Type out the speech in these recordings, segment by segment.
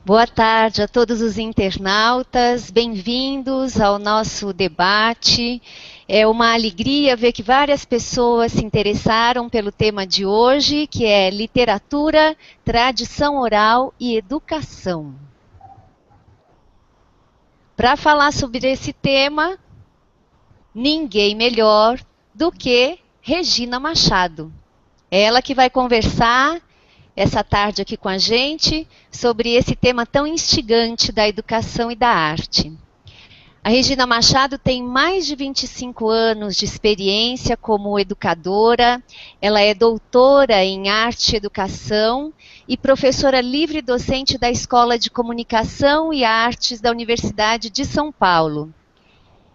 Boa tarde a todos os internautas, bem-vindos ao nosso debate. É uma alegria ver que várias pessoas se interessaram pelo tema de hoje, que é literatura, tradição oral e educação. Para falar sobre esse tema, ninguém melhor do que Regina Machado. É ela que vai conversar essa tarde aqui com a gente sobre esse tema tão instigante da educação e da arte. A Regina Machado tem mais de 25 anos de experiência como educadora, ela é doutora em arte e educação e professora livre docente da Escola de Comunicação e Artes da Universidade de São Paulo.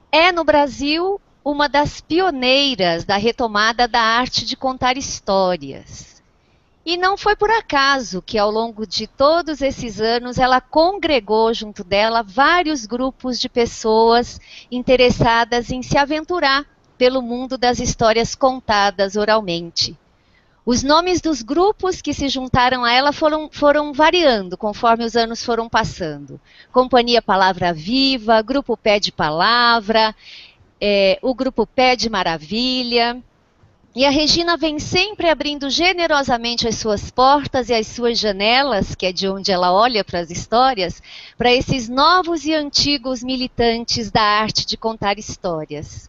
É no Brasil uma das pioneiras da retomada da arte de contar histórias. E não foi por acaso que, ao longo de todos esses anos, ela congregou junto dela vários grupos de pessoas interessadas em se aventurar pelo mundo das histórias contadas oralmente. Os nomes dos grupos que se juntaram a ela foram variando conforme os anos foram passando. Companhia Palavra Viva, Grupo Pé de Palavra, o Grupo Pé de Maravilha. E a Regina vem sempre abrindo generosamente as suas portas e as suas janelas, que é de onde ela olha para as histórias, para esses novos e antigos militantes da arte de contar histórias.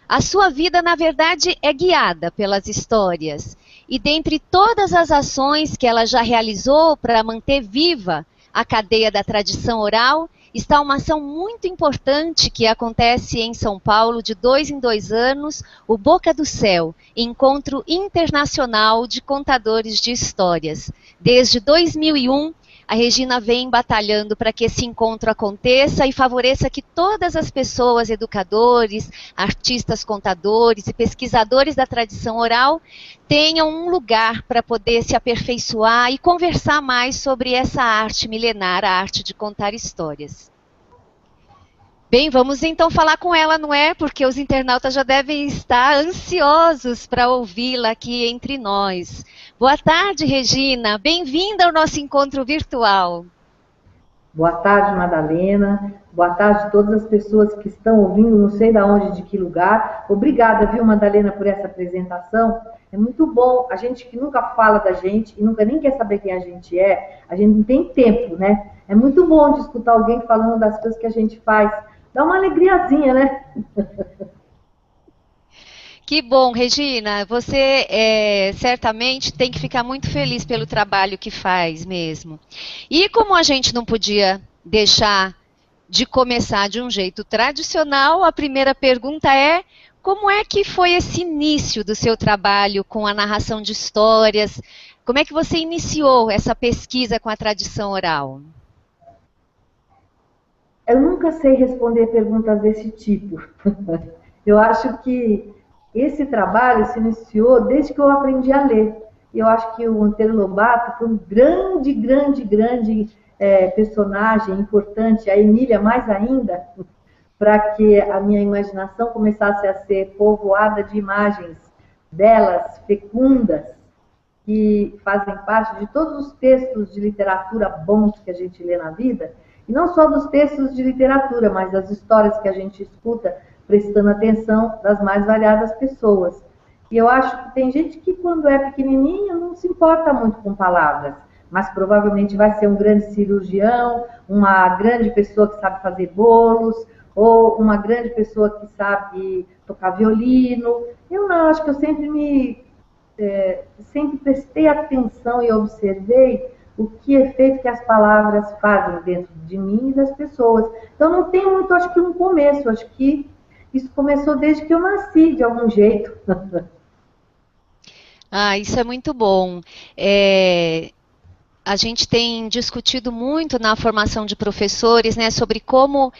A sua vida, na verdade, é guiada pelas histórias. E dentre todas as ações que ela já realizou para manter viva a cadeia da tradição oral, está uma ação muito importante que acontece em São Paulo de 2 em 2 anos, o Boca do Céu, Encontro Internacional de Contadores de Histórias. Desde 2001, a Regina vem batalhando para que esse encontro aconteça e favoreça que todas as pessoas, educadores, artistas contadores e pesquisadores da tradição oral, tenham um lugar para poder se aperfeiçoar e conversar mais sobre essa arte milenar, a arte de contar histórias. Bem, vamos então falar com ela, não é? Porque os internautas já devem estar ansiosos para ouvi-la aqui entre nós. Boa tarde, Regina. Bem-vinda ao nosso encontro virtual. Boa tarde, Madalena. Boa tarde a todas as pessoas que estão ouvindo, não sei de onde, de que lugar. Obrigada, viu, Madalena, por essa apresentação. É muito bom. A gente que nunca fala da gente e nunca nem quer saber quem a gente não tem tempo, né? É muito bom de escutar alguém falando das coisas que a gente faz. Dá uma alegriazinha, né? Que bom, Regina. Você certamente tem que ficar muito feliz pelo trabalho que faz mesmo. E como a gente não podia deixar de começar de um jeito tradicional, a primeira pergunta é: como é que foi esse início do seu trabalho com a narração de histórias? Como é que você iniciou essa pesquisa com a tradição oral? Eu nunca sei responder perguntas desse tipo. Eu acho que esse trabalho se iniciou desde que eu aprendi a ler. Eu acho que o Monteiro Lobato foi um grande personagem importante, a Emília mais ainda, para que a minha imaginação começasse a ser povoada de imagens belas, fecundas, que fazem parte de todos os textos de literatura bons que a gente lê na vida, e não só dos textos de literatura, mas das histórias que a gente escuta, prestando atenção das mais variadas pessoas. E eu acho que tem gente que, quando é pequenininha, não se importa muito com palavras, mas provavelmente vai ser um grande cirurgião, uma grande pessoa que sabe fazer bolos, ou uma grande pessoa que sabe tocar violino. Eu não, acho que eu sempre prestei atenção e observei o que efeito que as palavras fazem dentro de mim e das pessoas. Então não tem muito, acho que um começo, acho que isso começou desde que eu nasci, de algum jeito. Isso é muito bom. A gente tem discutido muito na formação de professores, né, sobre como,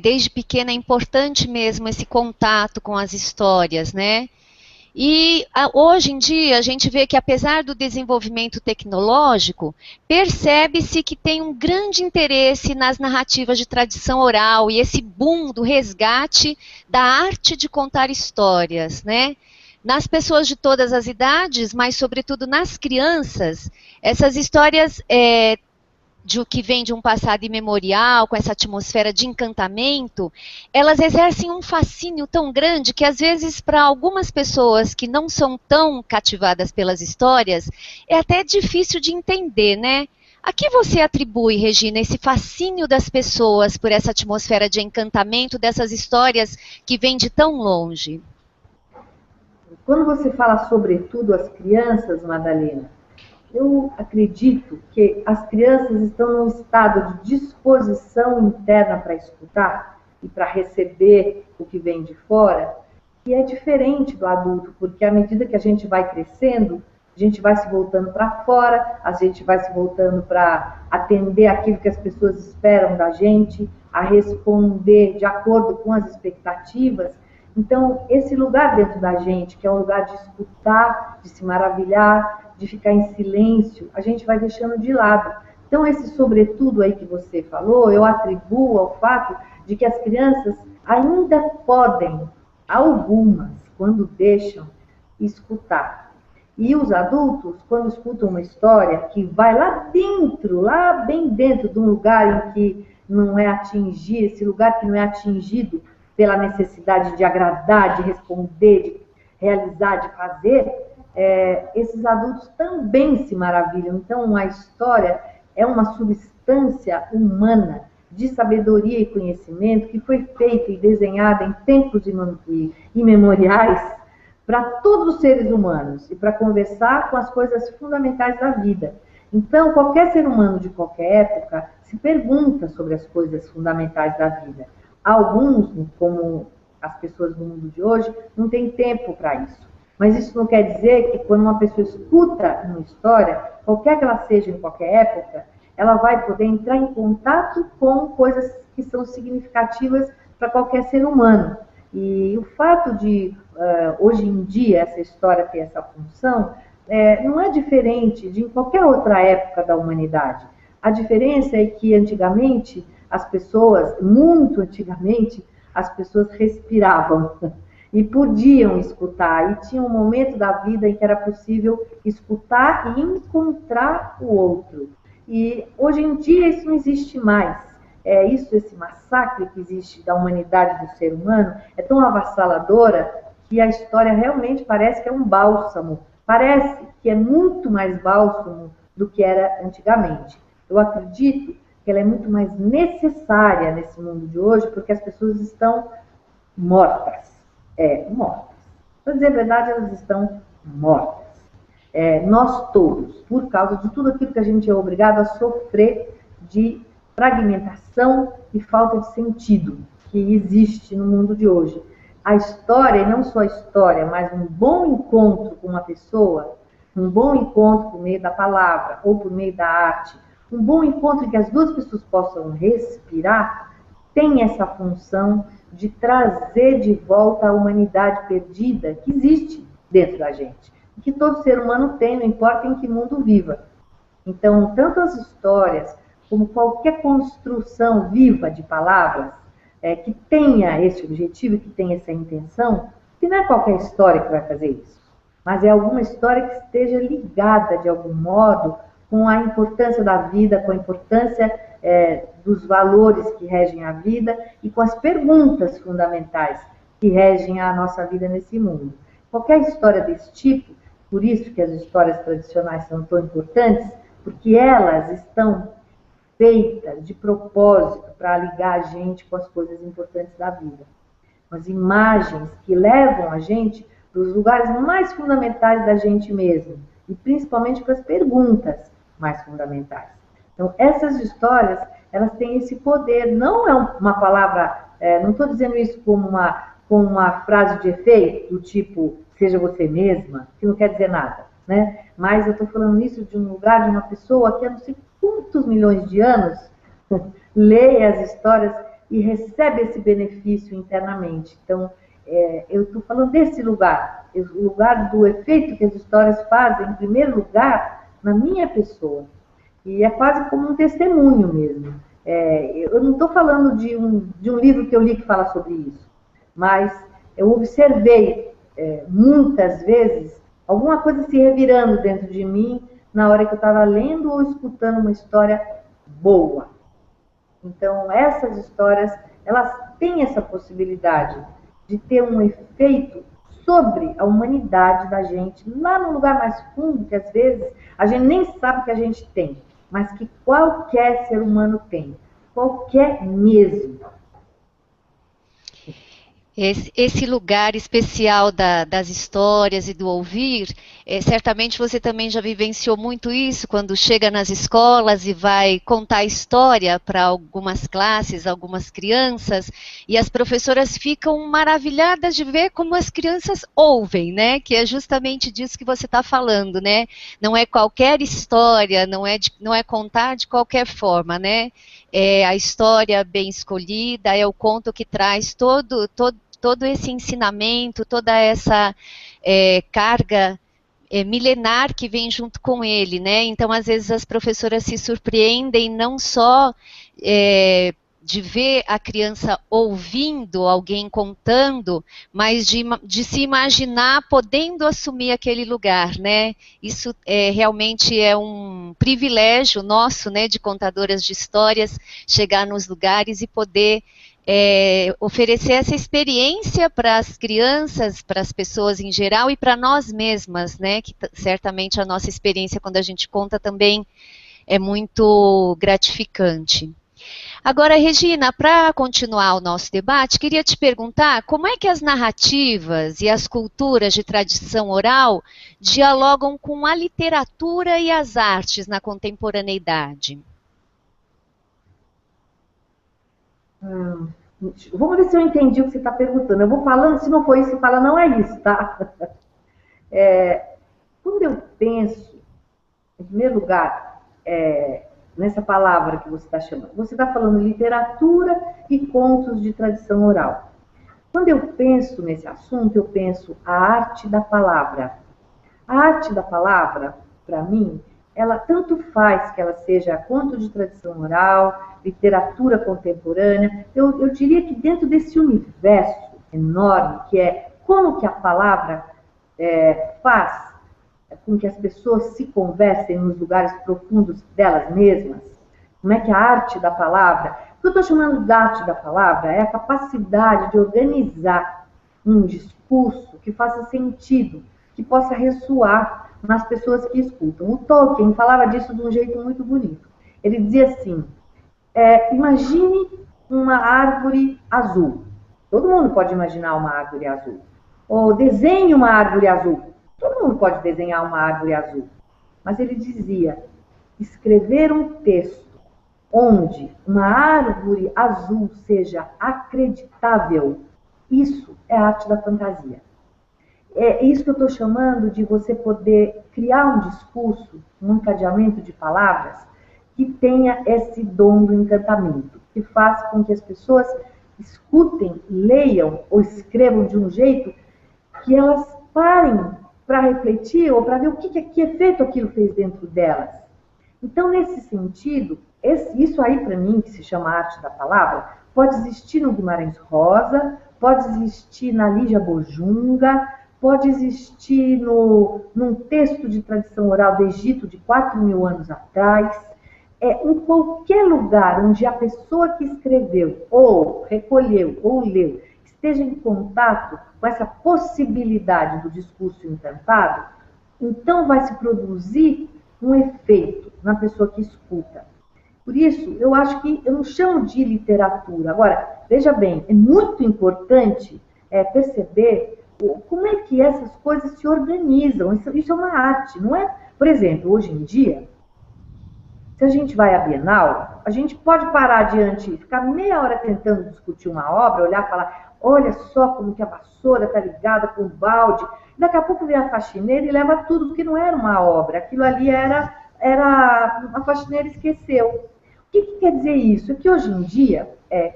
desde pequena, é importante mesmo esse contato com as histórias, né? E hoje em dia a gente vê que, apesar do desenvolvimento tecnológico, percebe-se que tem um grande interesse nas narrativas de tradição oral e esse boom do resgate da arte de contar histórias, né? Nas pessoas de todas as idades, mas sobretudo nas crianças, essas histórias que vem de um passado imemorial, com essa atmosfera de encantamento, elas exercem um fascínio tão grande que, às vezes, para algumas pessoas que não são tão cativadas pelas histórias, é até difícil de entender, né? A que você atribui, Regina, esse fascínio das pessoas por essa atmosfera de encantamento dessas histórias que vêm de tão longe? Quando você fala sobretudo as crianças, Madalena, eu acredito que as crianças estão num estado de disposição interna para escutar e para receber o que vem de fora, que é diferente do adulto, porque à medida que a gente vai crescendo, a gente vai se voltando para fora, a gente vai se voltando para atender aquilo que as pessoas esperam da gente, a responder de acordo com as expectativas. Então, esse lugar dentro da gente, que é um lugar de escutar, de se maravilhar, de ficar em silêncio, a gente vai deixando de lado. Então, esse sobretudo aí que você falou, eu atribuo ao fato de que as crianças ainda podem, algumas, quando deixam, escutar. E os adultos, quando escutam uma história que vai lá dentro, lá bem dentro de um lugar em que não é atingir, esse lugar que não é atingido pela necessidade de agradar, de responder, de realizar, de fazer, esses adultos também se maravilham. Então, a história é uma substância humana de sabedoria e conhecimento que foi feita e desenhada em tempos imemoriais para todos os seres humanos e para conversar com as coisas fundamentais da vida. Então, qualquer ser humano de qualquer época se pergunta sobre as coisas fundamentais da vida. Alguns, como as pessoas do mundo de hoje, não têm tempo para isso. Mas isso não quer dizer que quando uma pessoa escuta uma história, qualquer que ela seja em qualquer época, ela vai poder entrar em contato com coisas que são significativas para qualquer ser humano. E o fato de, hoje em dia, essa história ter essa função, não é diferente de em qualquer outra época da humanidade. A diferença é que antigamente, as pessoas, muito antigamente, as pessoas respiravam e podiam escutar. E tinha um momento da vida em que era possível escutar e encontrar o outro. E hoje em dia isso não existe mais. Esse massacre que existe da humanidade do ser humano é tão avassaladora que a história realmente parece que é um bálsamo. Parece que é muito mais bálsamo do que era antigamente. Eu acredito que ela é muito mais necessária nesse mundo de hoje, porque as pessoas estão mortas. Mortas. Para dizer a verdade, elas estão mortas. Nós todos, por causa de tudo aquilo que a gente é obrigado a sofrer de fragmentação e falta de sentido que existe no mundo de hoje. A história, e não só a história, mas um bom encontro com uma pessoa, um bom encontro por meio da palavra ou por meio da arte, um bom encontro em que as duas pessoas possam respirar, tem essa função de trazer de volta a humanidade perdida que existe dentro da gente, que todo ser humano tem, não importa em que mundo viva. Então, tanto as histórias como qualquer construção viva de palavras que tenha esse objetivo, que tenha essa intenção, que não é qualquer história que vai fazer isso, mas é alguma história que esteja ligada de algum modo com a importância da vida, com a importância dos valores que regem a vida e com as perguntas fundamentais que regem a nossa vida nesse mundo. Qualquer história desse tipo, por isso que as histórias tradicionais são tão importantes, porque elas estão feitas de propósito para ligar a gente com as coisas importantes da vida. As imagens que levam a gente para os lugares mais fundamentais da gente mesmo e principalmente para as perguntas mais fundamentais. Então, essas histórias, elas têm esse poder, não é uma palavra, não estou dizendo isso como uma frase de efeito, do tipo, seja você mesma, que não quer dizer nada, né? Mas eu estou falando isso de um lugar, de uma pessoa que há não sei quantos milhões de anos lê as histórias e recebe esse benefício internamente. Então, eu estou falando desse lugar, o lugar do efeito que as histórias fazem, em primeiro lugar, na minha pessoa. E é quase como um testemunho mesmo. Eu não estou falando de um livro que eu li que fala sobre isso, mas eu observei muitas vezes alguma coisa se revirando dentro de mim na hora que eu estava lendo ou escutando uma história boa. Então, essas histórias, elas têm essa possibilidade de ter um efeito sobre a humanidade da gente, lá no lugar mais fundo, que às vezes a gente nem sabe que a gente tem, mas que qualquer ser humano tem. Qualquer mesmo. Esse lugar especial das histórias e do ouvir, certamente você também já vivenciou muito isso quando chega nas escolas e vai contar história para algumas classes, algumas crianças, e as professoras ficam maravilhadas de ver como as crianças ouvem, né? Que é justamente disso que você está falando, né? Não é qualquer história, não é contar de qualquer forma, né? É a história bem escolhida, é o conto que traz todo esse ensinamento, toda essa carga milenar que vem junto com ele, né? Então, às vezes, as professoras se surpreendem não só de ver a criança ouvindo alguém contando, mas de se imaginar podendo assumir aquele lugar, né? Isso realmente é um privilégio nosso, né, de contadoras de histórias, chegar nos lugares e poder oferecer essa experiência para as crianças, para as pessoas em geral e para nós mesmas, né? Que certamente a nossa experiência quando a gente conta também é muito gratificante. Agora, Regina, para continuar o nosso debate, queria te perguntar como é que as narrativas e as culturas de tradição oral dialogam com a literatura e as artes na contemporaneidade? Vamos ver se eu entendi o que você está perguntando. Eu vou falando, se não for isso, você fala, não é isso, tá? Quando eu penso, em primeiro lugar, nessa palavra que você está chamando, você está falando literatura e contos de tradição oral. Quando eu penso nesse assunto, eu penso a arte da palavra. A arte da palavra, para mim, ela tanto faz que ela seja conto de tradição oral, literatura contemporânea. Eu diria que dentro desse universo enorme, que é como que a palavra faz com que as pessoas se conversem nos lugares profundos delas mesmas, como é que a arte da palavra, o que eu estou chamando de arte da palavra é a capacidade de organizar um discurso que faça sentido, que possa ressoar nas pessoas que escutam. O Tolkien falava disso de um jeito muito bonito. Ele dizia assim, imagine uma árvore azul. Todo mundo pode imaginar uma árvore azul. Ou desenhe uma árvore azul. Todo mundo pode desenhar uma árvore azul. Mas ele dizia, escrever um texto onde uma árvore azul seja acreditável, isso é a arte da fantasia. É isso que eu estou chamando de você poder criar um discurso, um encadeamento de palavras que tenha esse dom do encantamento, que faça com que as pessoas escutem, leiam ou escrevam de um jeito que elas parem para refletir ou para ver o que efeito aquilo fez dentro delas. Então, nesse sentido, isso aí para mim, que se chama arte da palavra, pode existir no Guimarães Rosa, pode existir na Lígia Bojunga, pode existir num texto de tradição oral do Egito de 4.000 anos atrás, em qualquer lugar onde a pessoa que escreveu, ou recolheu, ou leu, esteja em contato com essa possibilidade do discurso encantado, então vai se produzir um efeito na pessoa que escuta. Por isso, eu acho que eu não chamo de literatura. Agora, veja bem, é muito importante perceber como é que essas coisas se organizam. Isso é uma arte, não é? Por exemplo, hoje em dia, se a gente vai à Bienal, a gente pode parar diante, ficar meia hora tentando discutir uma obra, olhar e falar, olha só como que a vassoura está ligada com o balde. Daqui a pouco vem a faxineira e leva tudo, porque não era uma obra. Aquilo ali era a faxineira esqueceu. O que quer dizer isso? É que hoje em dia,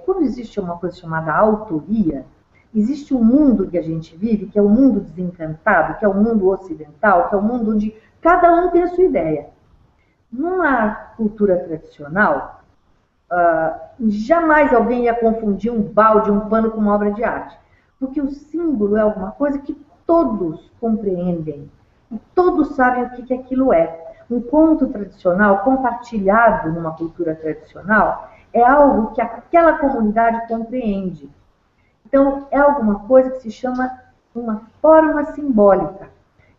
quando existe uma coisa chamada autoria, existe um mundo que a gente vive, que é o mundo desencantado, que é o mundo ocidental, que é o mundo onde cada um tem a sua ideia. Numa cultura tradicional, jamais alguém ia confundir um balde, um pano com uma obra de arte. Porque o símbolo é alguma coisa que todos compreendem. E todos sabem o que aquilo é. Um conto tradicional, compartilhado numa cultura tradicional, é algo que aquela comunidade compreende. Então, é alguma coisa que se chama uma forma simbólica.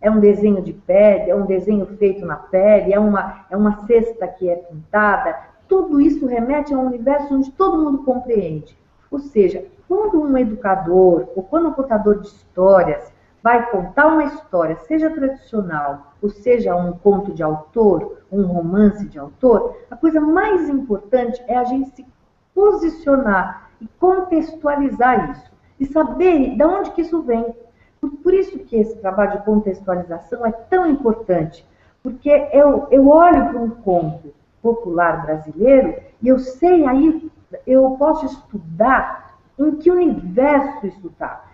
É um desenho de pele, é um desenho feito na pele, é uma cesta que é pintada. Tudo isso remete a um universo onde todo mundo compreende. Ou seja, quando um educador ou quando um contador de histórias vai contar uma história, seja tradicional ou seja um conto de autor, um romance de autor, a coisa mais importante é a gente se posicionar e contextualizar isso. E saber de onde que isso vem. Por isso que esse trabalho de contextualização é tão importante. Porque eu olho para um conto popular brasileiro e eu sei aí, eu posso estudar em que universo isso está,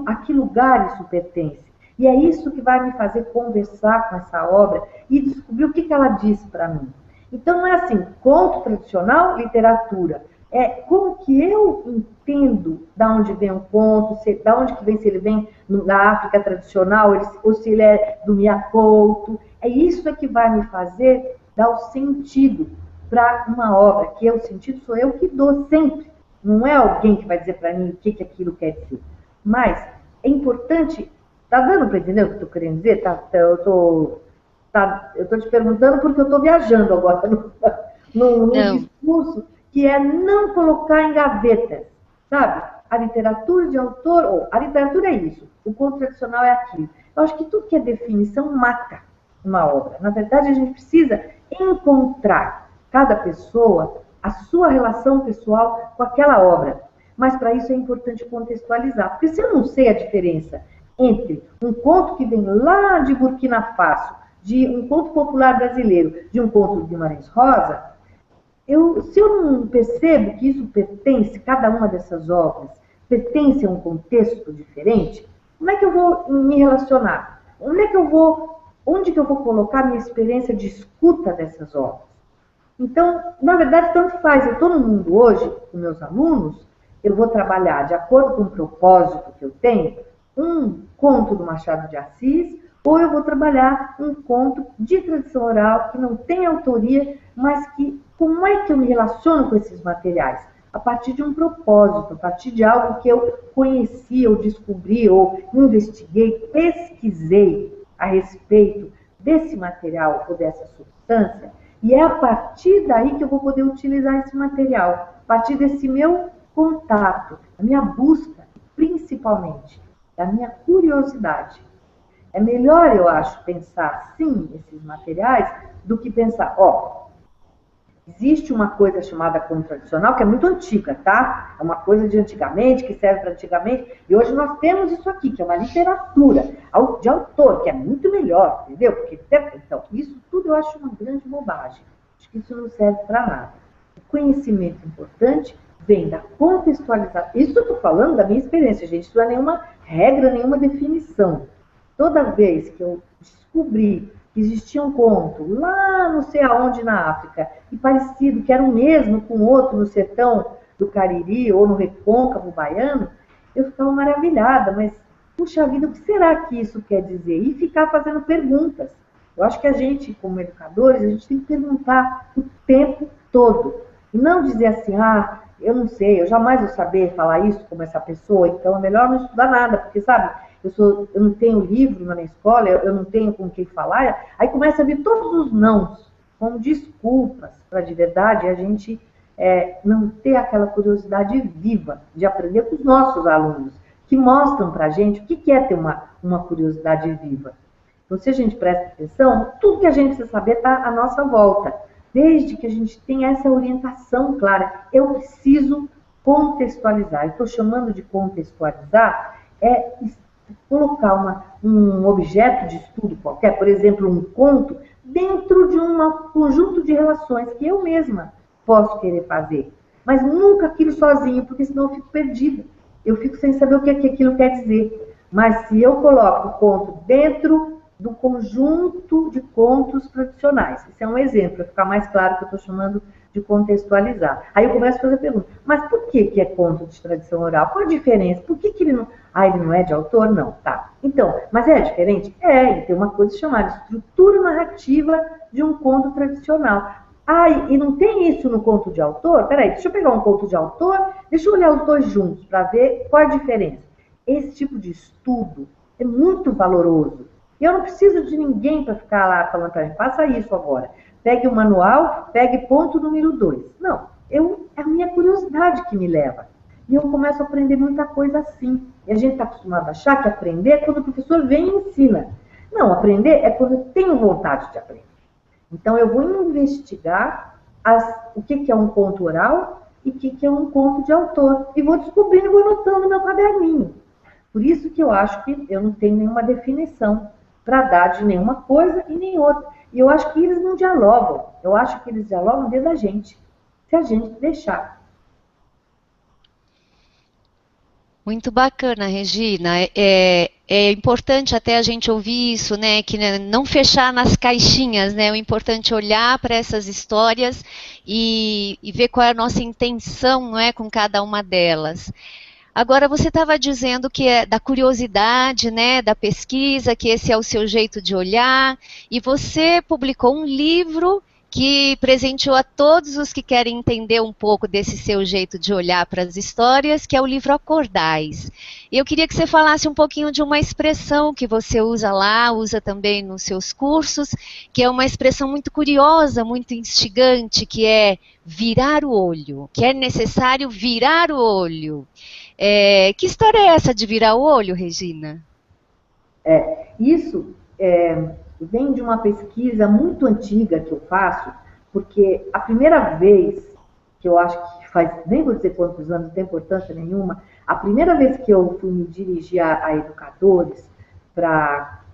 a que lugar isso pertence. E é isso que vai me fazer conversar com essa obra e descobrir o que ela diz para mim. Então não é assim, conto tradicional, literatura. É como que eu entendo da onde vem um conto, da onde que vem, se ele vem da África tradicional, ou se ele é do Miacouto. É isso que vai me fazer dar o sentido para uma obra, que o sentido sou eu que dou sempre. Não é alguém que vai dizer para mim o que aquilo quer dizer. Mas é importante, tá dando para entender o que eu estou querendo dizer? Eu estou te perguntando porque eu estou viajando agora no discurso, que é não colocar em gavetas, sabe? A literatura de autor, ou a literatura é isso, o conto tradicional é aquilo. Eu acho que tudo que é definição mata uma obra. Na verdade, a gente precisa encontrar cada pessoa a sua relação pessoal com aquela obra. Mas para isso é importante contextualizar, porque se eu não sei a diferença entre um conto que vem lá de Burkina Faso, de um conto popular brasileiro, de um conto de Guimarães Rosa, se eu não percebo que isso pertence, cada uma dessas obras, pertence a um contexto diferente, como é que eu vou me relacionar? Onde que eu vou colocar a minha experiência de escuta dessas obras? Então, na verdade, tanto faz. Eu estou no mundo hoje, com meus alunos, eu vou trabalhar de acordo com o propósito que eu tenho, um conto do Machado de Assis, ou eu vou trabalhar um conto de tradição oral que não tem autoria, mas que como é que eu me relaciono com esses materiais? A partir de um propósito, a partir de algo que eu conheci, ou descobri, ou investiguei, pesquisei a respeito desse material ou dessa substância, e é a partir daí que eu vou poder utilizar esse material, a partir desse meu contato, a minha busca, principalmente, da minha curiosidade. É melhor, eu acho, pensar, sim, esses materiais, do que pensar, existe uma coisa chamada conto tradicional, que é muito antiga, tá? É uma coisa de antigamente, que serve para antigamente, e hoje nós temos isso aqui, que é uma literatura de autor, que é muito melhor, entendeu? Porque, então, isso tudo eu acho uma grande bobagem. Acho que isso não serve para nada. O conhecimento importante vem da contextualização. Isso eu estou falando da minha experiência, gente, isso não é nenhuma regra, nenhuma definição. Toda vez que eu descobri que existia um conto lá não sei aonde na África, e parecido, que era o mesmo com outro no sertão do Cariri ou no recôncavo baiano, eu ficava maravilhada, mas, puxa vida, o que será que isso quer dizer? E ficar fazendo perguntas. Eu acho que a gente, como educadores, a gente tem que perguntar o tempo todo. E não dizer assim, eu não sei, eu jamais vou saber falar isso como essa pessoa, então é melhor não estudar nada, porque, sabe, eu não tenho livro na minha escola, eu não tenho com quem falar, aí começa a vir todos os nãos, como desculpas, para de verdade a gente não ter aquela curiosidade viva de aprender com os nossos alunos, que mostram para a gente o que é ter uma curiosidade viva. Então, se a gente presta atenção, tudo que a gente precisa saber está à nossa volta, desde que a gente tenha essa orientação clara. Eu preciso contextualizar. Eu estou chamando de contextualizar, colocar um objeto de estudo qualquer, por exemplo, um conto, dentro de um conjunto de relações que eu mesma posso querer fazer. Mas nunca aquilo sozinho, porque senão eu fico perdida. Eu fico sem saber o que aquilo quer dizer. Mas se eu coloco o conto dentro do conjunto de contos tradicionais, esse é um exemplo, para ficar mais claro que eu estou chamando de contextualizar. Aí eu começo a fazer perguntas, mas por que é conto de tradição oral? Qual a diferença? Por que ele não... ele não é de autor? Não, tá. Então, mas é diferente? Ele tem uma coisa chamada estrutura narrativa de um conto tradicional. Ah, e não tem isso no conto de autor? Peraí, deixa eu pegar um conto de autor, deixa eu olhar os dois juntos para ver qual é a diferença. Esse tipo de estudo é muito valoroso. E eu não preciso de ninguém para ficar lá falando para mim, faça isso agora. Pegue o manual, pegue ponto número 2. Não, é a minha curiosidade que me leva. E eu começo a aprender muita coisa assim. E a gente está acostumado a achar que aprender é quando o professor vem e ensina. Não, aprender é quando eu tenho vontade de aprender. Então, eu vou investigar o que é um conto oral e o que é um conto de autor. E vou descobrindo e vou anotando no meu caderninho. Por isso que eu acho que eu não tenho nenhuma definição para dar de nenhuma coisa e nem outra. E eu acho que eles não dialogam. Eu acho que eles dialogam dentro da gente, se a gente deixar. Muito bacana, Regina. É importante até a gente ouvir isso, né? Que não fechar nas caixinhas, né? O importante é olhar para essas histórias e ver qual é a nossa intenção, não é, com cada uma delas. Agora, você estava dizendo que é da curiosidade, né, da pesquisa, que esse é o seu jeito de olhar, e você publicou um livro que presenteou a todos os que querem entender um pouco desse seu jeito de olhar para as histórias, que é o livro Acordais. E eu queria que você falasse um pouquinho de uma expressão que você usa lá, usa também nos seus cursos, que é uma expressão muito curiosa, muito instigante, que é virar o olho, que é necessário virar o olho. Que história é essa de virar o olho, Regina? Isso vem de uma pesquisa muito antiga que eu faço, porque a primeira vez, que eu acho que faz, nem vou dizer quantos anos, não tem importância nenhuma, a primeira vez que eu fui me dirigir a educadores,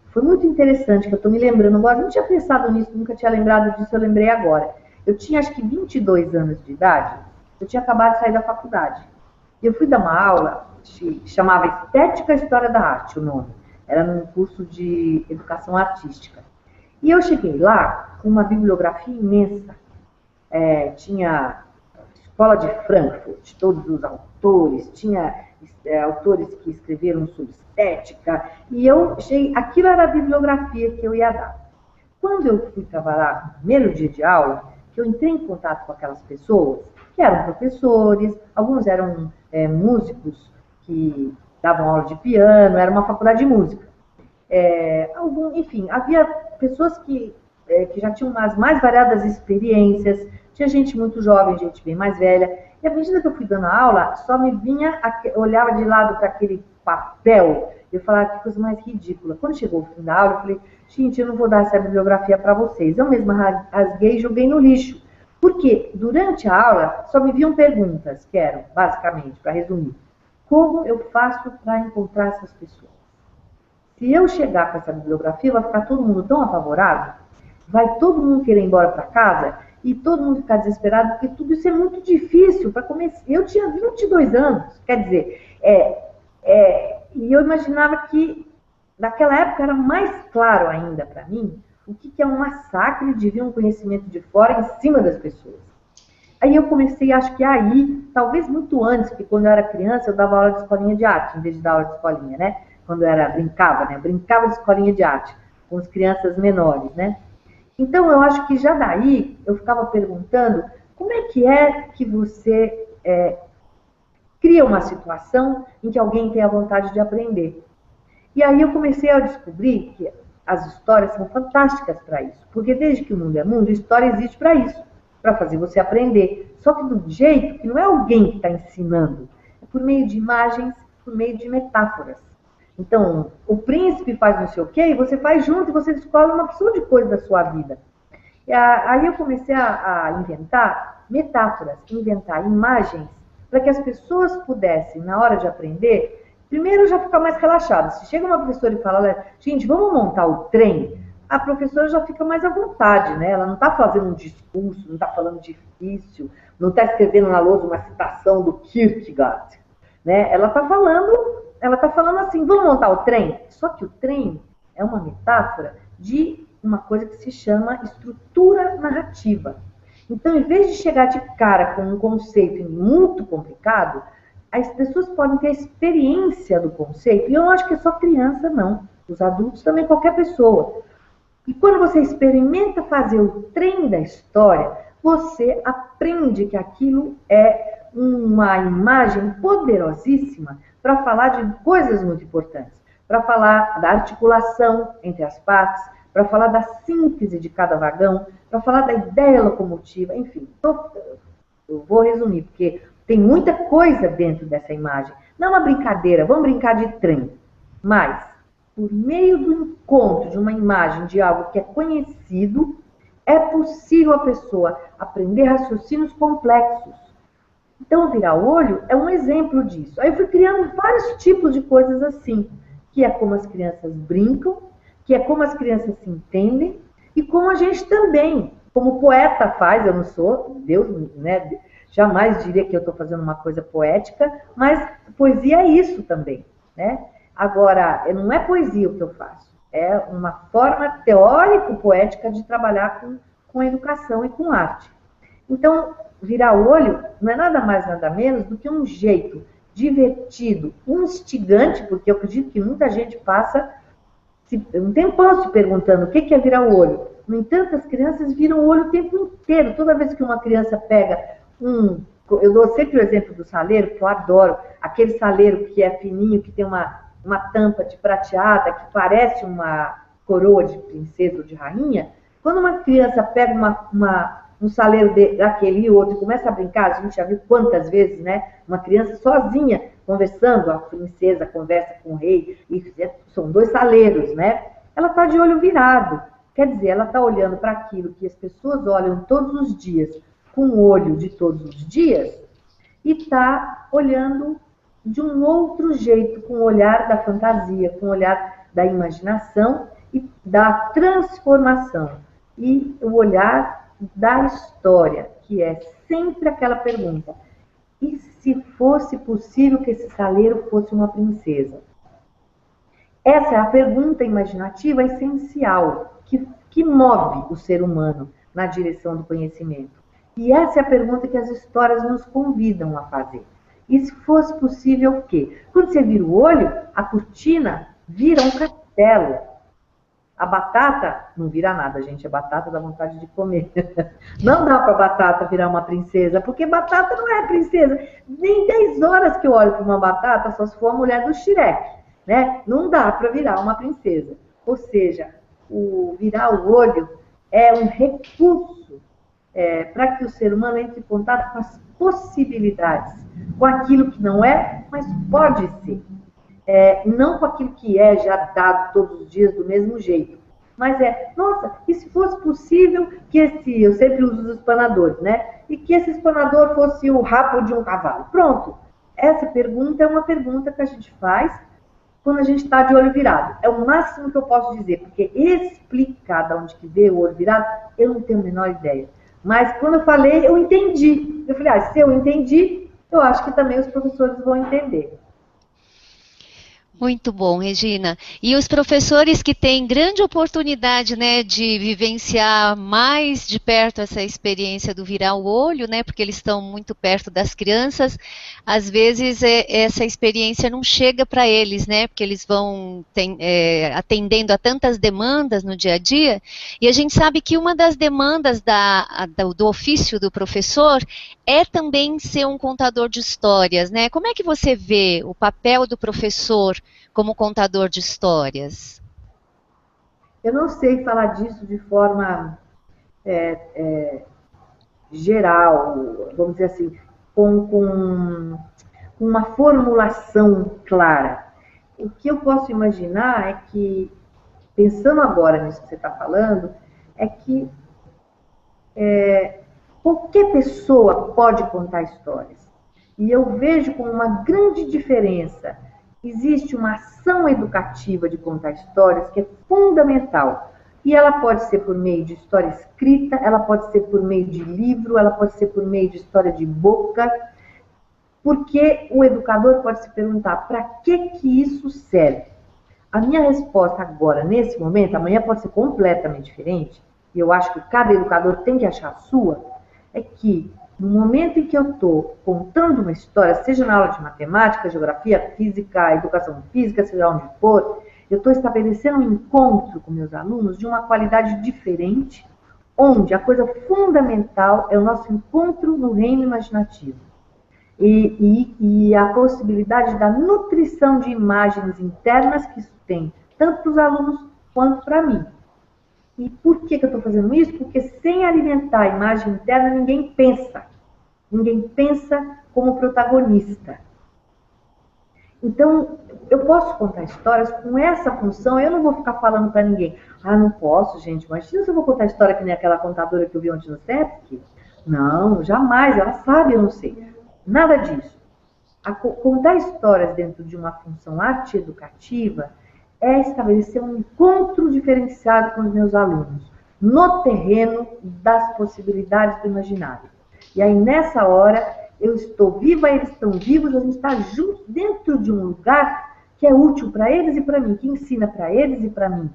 foi muito interessante, que eu estou me lembrando agora, não tinha pensado nisso, nunca tinha lembrado disso, eu lembrei agora. Eu tinha acho que 22 anos de idade, eu tinha acabado de sair da faculdade. Eu fui dar uma aula, chamava Estética e História da Arte, o nome. Era num curso de educação artística. E eu cheguei lá com uma bibliografia imensa. Tinha Escola de Frankfurt, todos os autores, tinha autores que escreveram sobre estética, e eu achei, aquilo era a bibliografia que eu ia dar. Quando eu fui trabalhar no primeiro dia de aula, que eu entrei em contato com aquelas pessoas, que eram professores, alguns eram músicos que davam aula de piano, era uma faculdade de música. Enfim, havia pessoas que já tinham as mais variadas experiências, tinha gente muito jovem, gente bem mais velha, e à medida que eu fui dando a aula, só me vinha, eu olhava de lado para aquele papel, eu falava que coisa mais ridícula. Quando chegou o fim da aula, eu falei, gente, eu não vou dar essa bibliografia para vocês. Eu mesma rasguei e joguei no lixo. Porque durante a aula só me vinham perguntas, que eram, basicamente, para resumir, como eu faço para encontrar essas pessoas? Se eu chegar com essa bibliografia, vai ficar todo mundo tão apavorado, vai todo mundo querer ir embora para casa e todo mundo ficar desesperado, porque tudo isso é muito difícil para começar. Eu tinha 22 anos, quer dizer, e eu imaginava que naquela época era mais claro ainda para mim o que é um massacre de vir um conhecimento de fora em cima das pessoas. Aí eu comecei, acho que aí, talvez muito antes, porque quando eu era criança eu dava aula de escolinha de arte, em vez de dar aula de escolinha, né? Quando eu brincava, né? Eu brincava de escolinha de arte com as crianças menores, né? Então eu acho que já daí eu ficava perguntando como é que você cria uma situação em que alguém tem a vontade de aprender. E aí eu comecei a descobrir que as histórias são fantásticas para isso, porque desde que o mundo é mundo, a história existe para isso, para fazer você aprender. Só que do jeito que não é alguém que está ensinando, é por meio de imagens, por meio de metáforas. Então, o príncipe faz não sei o quê, e você faz junto e você descobre uma opção de coisa da sua vida. E aí eu comecei a inventar metáforas, inventar imagens, para que as pessoas pudessem, na hora de aprender, primeiro já ficar mais relaxada. Se chega uma professora e fala, gente, vamos montar o trem, a professora já fica mais à vontade, né? Ela não está fazendo um discurso, não está falando difícil, não está escrevendo na lousa uma citação do Kierkegaard, né? Ela está falando assim, vamos montar o trem? Só que o trem é uma metáfora de uma coisa que se chama estrutura narrativa. Então, em vez de chegar de cara com um conceito muito complicado, as pessoas podem ter a experiência do conceito, e eu não acho que é só criança, não. Os adultos também, qualquer pessoa. E quando você experimenta fazer o trem da história, você aprende que aquilo é uma imagem poderosíssima para falar de coisas muito importantes, para falar da articulação entre as partes, para falar da síntese de cada vagão, para falar da ideia locomotiva, enfim. Eu vou resumir, porque tem muita coisa dentro dessa imagem. Não é uma brincadeira, vamos brincar de trem, mas por meio do encontro de uma imagem de algo que é conhecido, é possível a pessoa aprender raciocínios complexos. Então, virar o olho é um exemplo disso. Aí eu fui criando vários tipos de coisas assim, que é como as crianças brincam, que é como as crianças se entendem, e como a gente também, como poeta faz, eu não sou, Deus, né, jamais diria que eu estou fazendo uma coisa poética, mas poesia é isso também, né? Agora, não é poesia o que eu faço, é uma forma teórico-poética de trabalhar com educação e com arte. Então, virar o olho não é nada mais, nada menos do que um jeito divertido, instigante, porque eu acredito que muita gente passa um tempão se perguntando o que é virar o olho. No entanto, as crianças viram o olho o tempo inteiro. Toda vez que uma criança pega eu dou sempre o exemplo do saleiro, que eu adoro, aquele saleiro que é fininho, que tem uma tampa de prateada, que parece uma coroa de princesa ou de rainha. Quando uma criança pega um saleiro daquele e outro e começa a brincar, a gente já viu quantas vezes, né? Uma criança sozinha conversando, a princesa conversa com o rei, e são dois saleiros, né? Ela está de olho virado, quer dizer, ela está olhando para aquilo que as pessoas olham todos os dias, com o olho de todos os dias, e está olhando de um outro jeito, com o olhar da fantasia, com o olhar da imaginação e da transformação, e o olhar da história, que é sempre aquela pergunta: e se fosse possível que esse saleiro fosse uma princesa? Essa é a pergunta imaginativa essencial, que move o ser humano na direção do conhecimento. E essa é a pergunta que as histórias nos convidam a fazer. E se fosse possível o quê? Quando você vira o olho, a cortina vira um castelo. A batata não vira nada, gente. A batata dá vontade de comer. Não dá para batata virar uma princesa, porque batata não é princesa. Nem 10 horas que eu olho para uma batata, só se for a mulher do Shrek, né? Não dá para virar uma princesa. Ou seja, o virar o olho é um recurso para que o ser humano entre em contato com as possibilidades, com aquilo que não é, mas pode ser. Não com aquilo que é já dado todos os dias do mesmo jeito. Mas nossa, e se fosse possível que eu sempre uso os espanadores, né? E que esse espanador fosse o rabo de um cavalo. Pronto. Essa pergunta é uma pergunta que a gente faz quando a gente está de olho virado. É o máximo que eu posso dizer, porque explicar de onde que veio o olho virado, eu não tenho a menor ideia. Mas quando eu falei, eu entendi. Eu falei, se eu entendi, eu acho que também os professores vão entender. Muito bom, Regina. E os professores que têm grande oportunidade, né, de vivenciar mais de perto essa experiência do virar o olho, né, porque eles estão muito perto das crianças, às vezes essa experiência não chega para eles, né, porque eles vão atendendo a tantas demandas no dia a dia, e a gente sabe que uma das demandas do ofício do professor é também ser um contador de histórias, né? Como é que você vê o papel do professor como contador de histórias? Eu não sei falar disso de forma geral, vamos dizer assim, com uma formulação clara. O que eu posso imaginar é que, pensando agora nisso que você está falando, é que qualquer pessoa pode contar histórias. E eu vejo como uma grande diferença. Existe uma ação educativa de contar histórias que é fundamental. E ela pode ser por meio de história escrita, ela pode ser por meio de livro, ela pode ser por meio de história de boca. Porque o educador pode se perguntar, para que isso serve? A minha resposta agora, nesse momento, amanhã pode ser completamente diferente, e eu acho que cada educador tem que achar a sua, é que no momento em que eu estou contando uma história, seja na aula de matemática, geografia, física, educação física, seja onde for, Eu estou estabelecendo um encontro com meus alunos de uma qualidade diferente, onde a coisa fundamental é o nosso encontro no reino imaginativo. E a possibilidade da nutrição de imagens internas que isso tem, tanto para os alunos quanto para mim. E por que eu estou fazendo isso? Porque sem alimentar a imagem interna, ninguém pensa. Ninguém pensa como protagonista. Então, eu posso contar histórias com essa função, eu não vou ficar falando para ninguém. Ah, não posso, gente, imagina se eu vou contar história que nem aquela contadora que eu vi ontem no SESC. Não, jamais, ela sabe, eu não sei. Nada disso. Contar histórias dentro de uma função arte educativa é estabelecer um encontro diferenciado com os meus alunos, no terreno das possibilidades do imaginário. E aí, nessa hora, eu estou viva, eles estão vivos, a gente está junto dentro de um lugar que é útil para eles e para mim, que ensina para eles e para mim.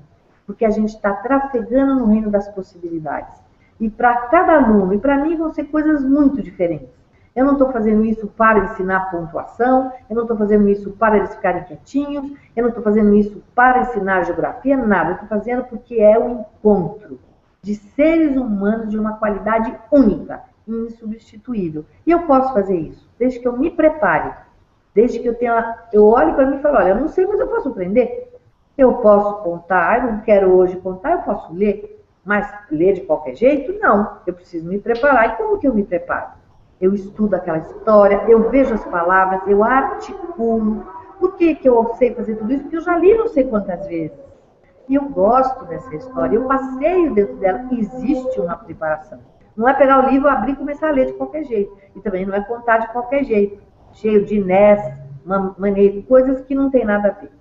Porque a gente está trafegando no reino das possibilidades. E para cada aluno, e para mim, vão ser coisas muito diferentes. Eu não estou fazendo isso para ensinar pontuação, eu não estou fazendo isso para eles ficarem quietinhos, eu não estou fazendo isso para ensinar geografia, nada. Eu estou fazendo porque é um encontro de seres humanos de uma qualidade única, insubstituível. E eu posso fazer isso, desde que eu me prepare, desde que eu olhe para mim e falo, olha, eu não sei, mas eu posso aprender. Eu posso contar, eu não quero hoje contar, eu posso ler, mas ler de qualquer jeito? Não, eu preciso me preparar. E como que eu me preparo? Eu estudo aquela história, eu vejo as palavras, eu articulo. Por que eu sei fazer tudo isso? Porque eu já li não sei quantas vezes. E eu gosto dessa história, eu passeio dentro dela. Existe uma preparação. Não é pegar o livro, abrir e começar a ler de qualquer jeito. E também não é contar de qualquer jeito. Cheio de inés, maneira, coisas que não tem nada a ver.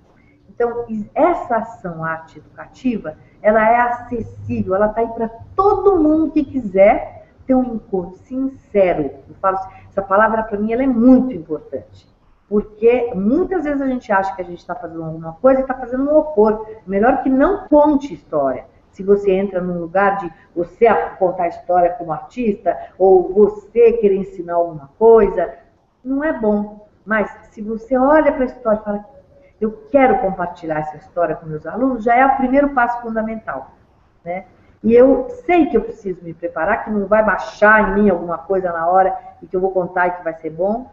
Então, essa ação arte educativa, ela é acessível, ela está aí para todo mundo que quiser ter um encontro sincero. Eu falo, essa palavra para mim ela é muito importante, porque muitas vezes a gente acha que a gente está fazendo alguma coisa e está fazendo um horror. Melhor que não conte história. Se você entra num lugar de você contar história como artista, ou você querer ensinar alguma coisa, não é bom. Mas se você olha para a história e fala, eu quero compartilhar essa história com meus alunos, já é o primeiro passo fundamental, né? E eu sei que eu preciso me preparar, que não vai baixar em mim alguma coisa na hora e que eu vou contar e que vai ser bom.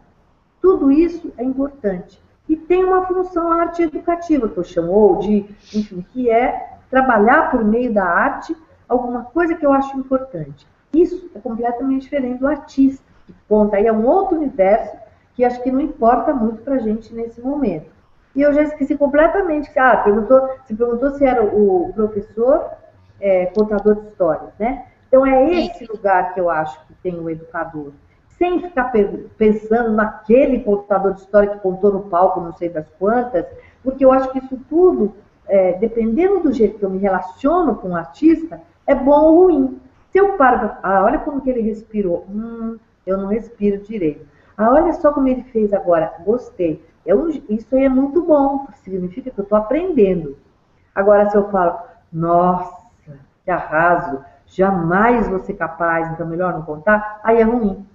Tudo isso é importante. E tem uma função arte educativa, que eu chamo de, enfim, que é trabalhar por meio da arte alguma coisa que eu acho importante. Isso é completamente diferente do artista, que conta aí é um outro universo que acho que não importa muito pra gente nesse momento. E eu já esqueci completamente. Você perguntou se era o professor contador de histórias, né? Então é esse lugar que eu acho que tem o educador. Sem ficar pensando naquele contador de história que contou no palco não sei das quantas, porque eu acho que isso tudo, dependendo do jeito que eu me relaciono com o artista, é bom ou ruim. Se eu paro para olha como que ele respirou, eu não respiro direito. Olha só como ele fez agora, gostei. Isso aí é muito bom, significa que eu estou aprendendo. Agora, se eu falo, nossa, que arraso, jamais vou ser capaz, então melhor não contar, aí é ruim.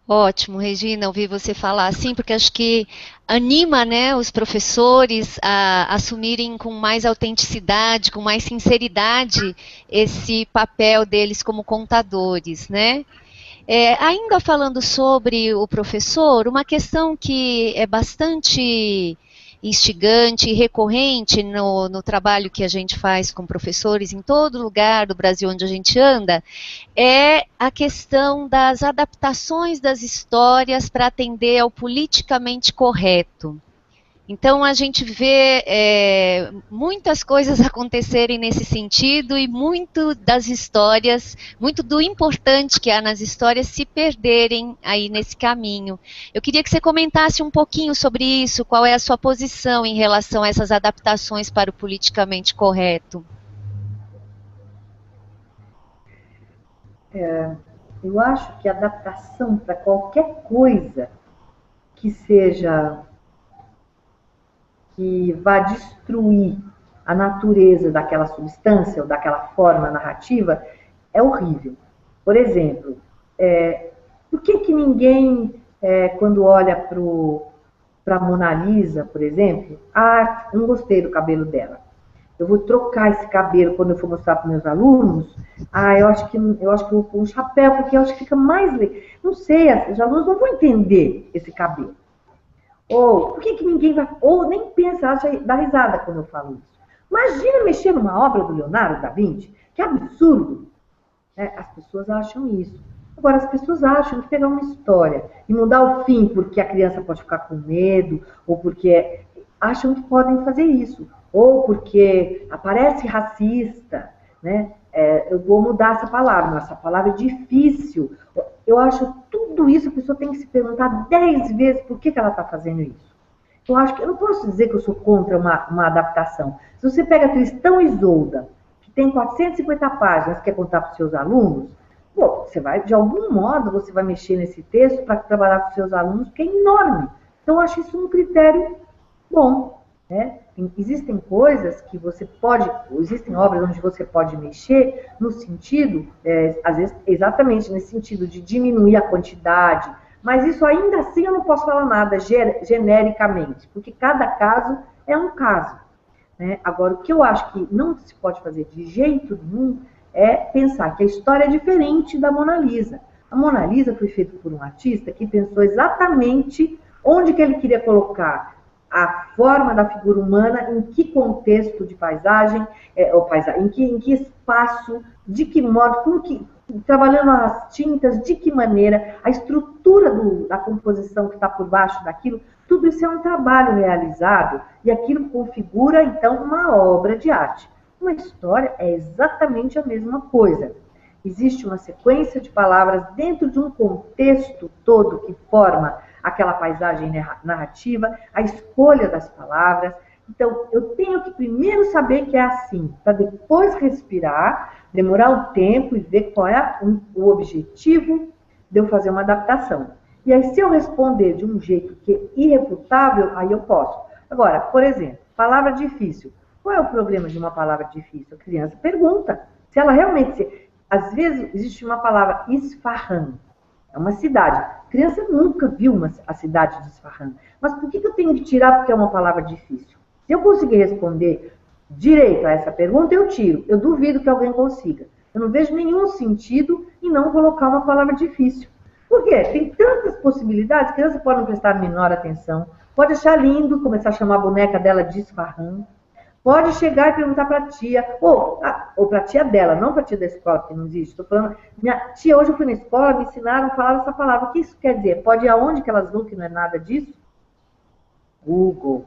Ótimo, Regina, ouvir você falar assim, porque acho que anima, né, os professores a assumirem com mais autenticidade, com mais sinceridade esse papel deles como contadores, né? Ainda falando sobre o professor, uma questão que é bastante instigante e recorrente no trabalho que a gente faz com professores em todo lugar do Brasil onde a gente anda, é a questão das adaptações das histórias para atender ao politicamente correto. Então, a gente vê muitas coisas acontecerem nesse sentido e muito das histórias, muito do importante que há nas histórias se perderem aí nesse caminho. Eu queria que você comentasse um pouquinho sobre isso, qual é a sua posição em relação a essas adaptações para o politicamente correto. Eu acho que a adaptação para qualquer coisa que seja que vá destruir a natureza daquela substância ou daquela forma narrativa é horrível. Por exemplo, por que ninguém, quando olha para o para Mona Lisa, por exemplo, ah, não gostei do cabelo dela. Eu vou trocar esse cabelo quando eu for mostrar para meus alunos. Ah, eu acho que eu vou pôr um chapéu, porque eu acho que fica mais legal. Não sei, os alunos não vão entender esse cabelo. Ou por que ninguém vai. Ou nem pensa, acha dá risada quando eu falo isso. Imagina mexer numa obra do Leonardo da Vinci. Que absurdo! As pessoas acham isso. Agora, as pessoas acham que pegar uma história e mudar o fim porque a criança pode ficar com medo, ou porque acham que podem fazer isso, ou porque aparece racista, né? Eu vou mudar essa palavra é difícil. Eu acho tudo isso, a pessoa tem que se perguntar 10 vezes por que ela está fazendo isso. Eu acho que eu não posso dizer que eu sou contra uma adaptação. Se você pega Tristão e Isolda, que tem 450 páginas, quer contar para os seus alunos, bom, você vai, de algum modo, você vai mexer nesse texto para trabalhar com os seus alunos, porque é enorme. Então, eu acho isso um critério bom. Né? Existem coisas que você pode, existem obras onde você pode mexer no sentido, às vezes, exatamente nesse sentido de diminuir a quantidade, mas isso ainda assim eu não posso falar nada genericamente, porque cada caso é um caso. Né? Agora, o que eu acho que não se pode fazer de jeito nenhum é pensar que a história é diferente da Mona Lisa. A Mona Lisa foi feita por um artista que pensou exatamente onde que ele queria colocar a forma da figura humana, em que contexto de paisagem, em que espaço, de que modo, trabalhando as tintas, de que maneira, a estrutura da composição que está por baixo daquilo, tudo isso é um trabalho realizado e aquilo configura, então, uma obra de arte. Uma história é exatamente a mesma coisa. Existe uma sequência de palavras dentro de um contexto todo que forma aquela paisagem narrativa, a escolha das palavras. Então, eu tenho que primeiro saber que é assim, para depois respirar, demorar um tempo e ver qual é o objetivo de eu fazer uma adaptação. E aí, se eu responder de um jeito que é irrefutável, aí eu posso. Agora, por exemplo, palavra difícil. Qual é o problema de uma palavra difícil? A criança pergunta. Se ela realmente... Às vezes, existe uma palavra, Isfahan. É uma cidade. A criança nunca viu a cidade de Isfahan. Mas por que eu tenho que tirar porque é uma palavra difícil? Se eu conseguir responder direito a essa pergunta, eu tiro. Eu duvido que alguém consiga. Eu não vejo nenhum sentido em não colocar uma palavra difícil. Por quê? Tem tantas possibilidades. A criança pode não prestar a menor atenção. Pode achar lindo, começar a chamar a boneca dela de Isfahan. Pode chegar e perguntar para a tia, ou para a tia dela, não para a tia da escola, porque não existe. Estou falando, minha tia, hoje eu fui na escola, me ensinaram a falar essa palavra. O que isso quer dizer? Pode ir aonde que elas vão, que não é nada disso? Google.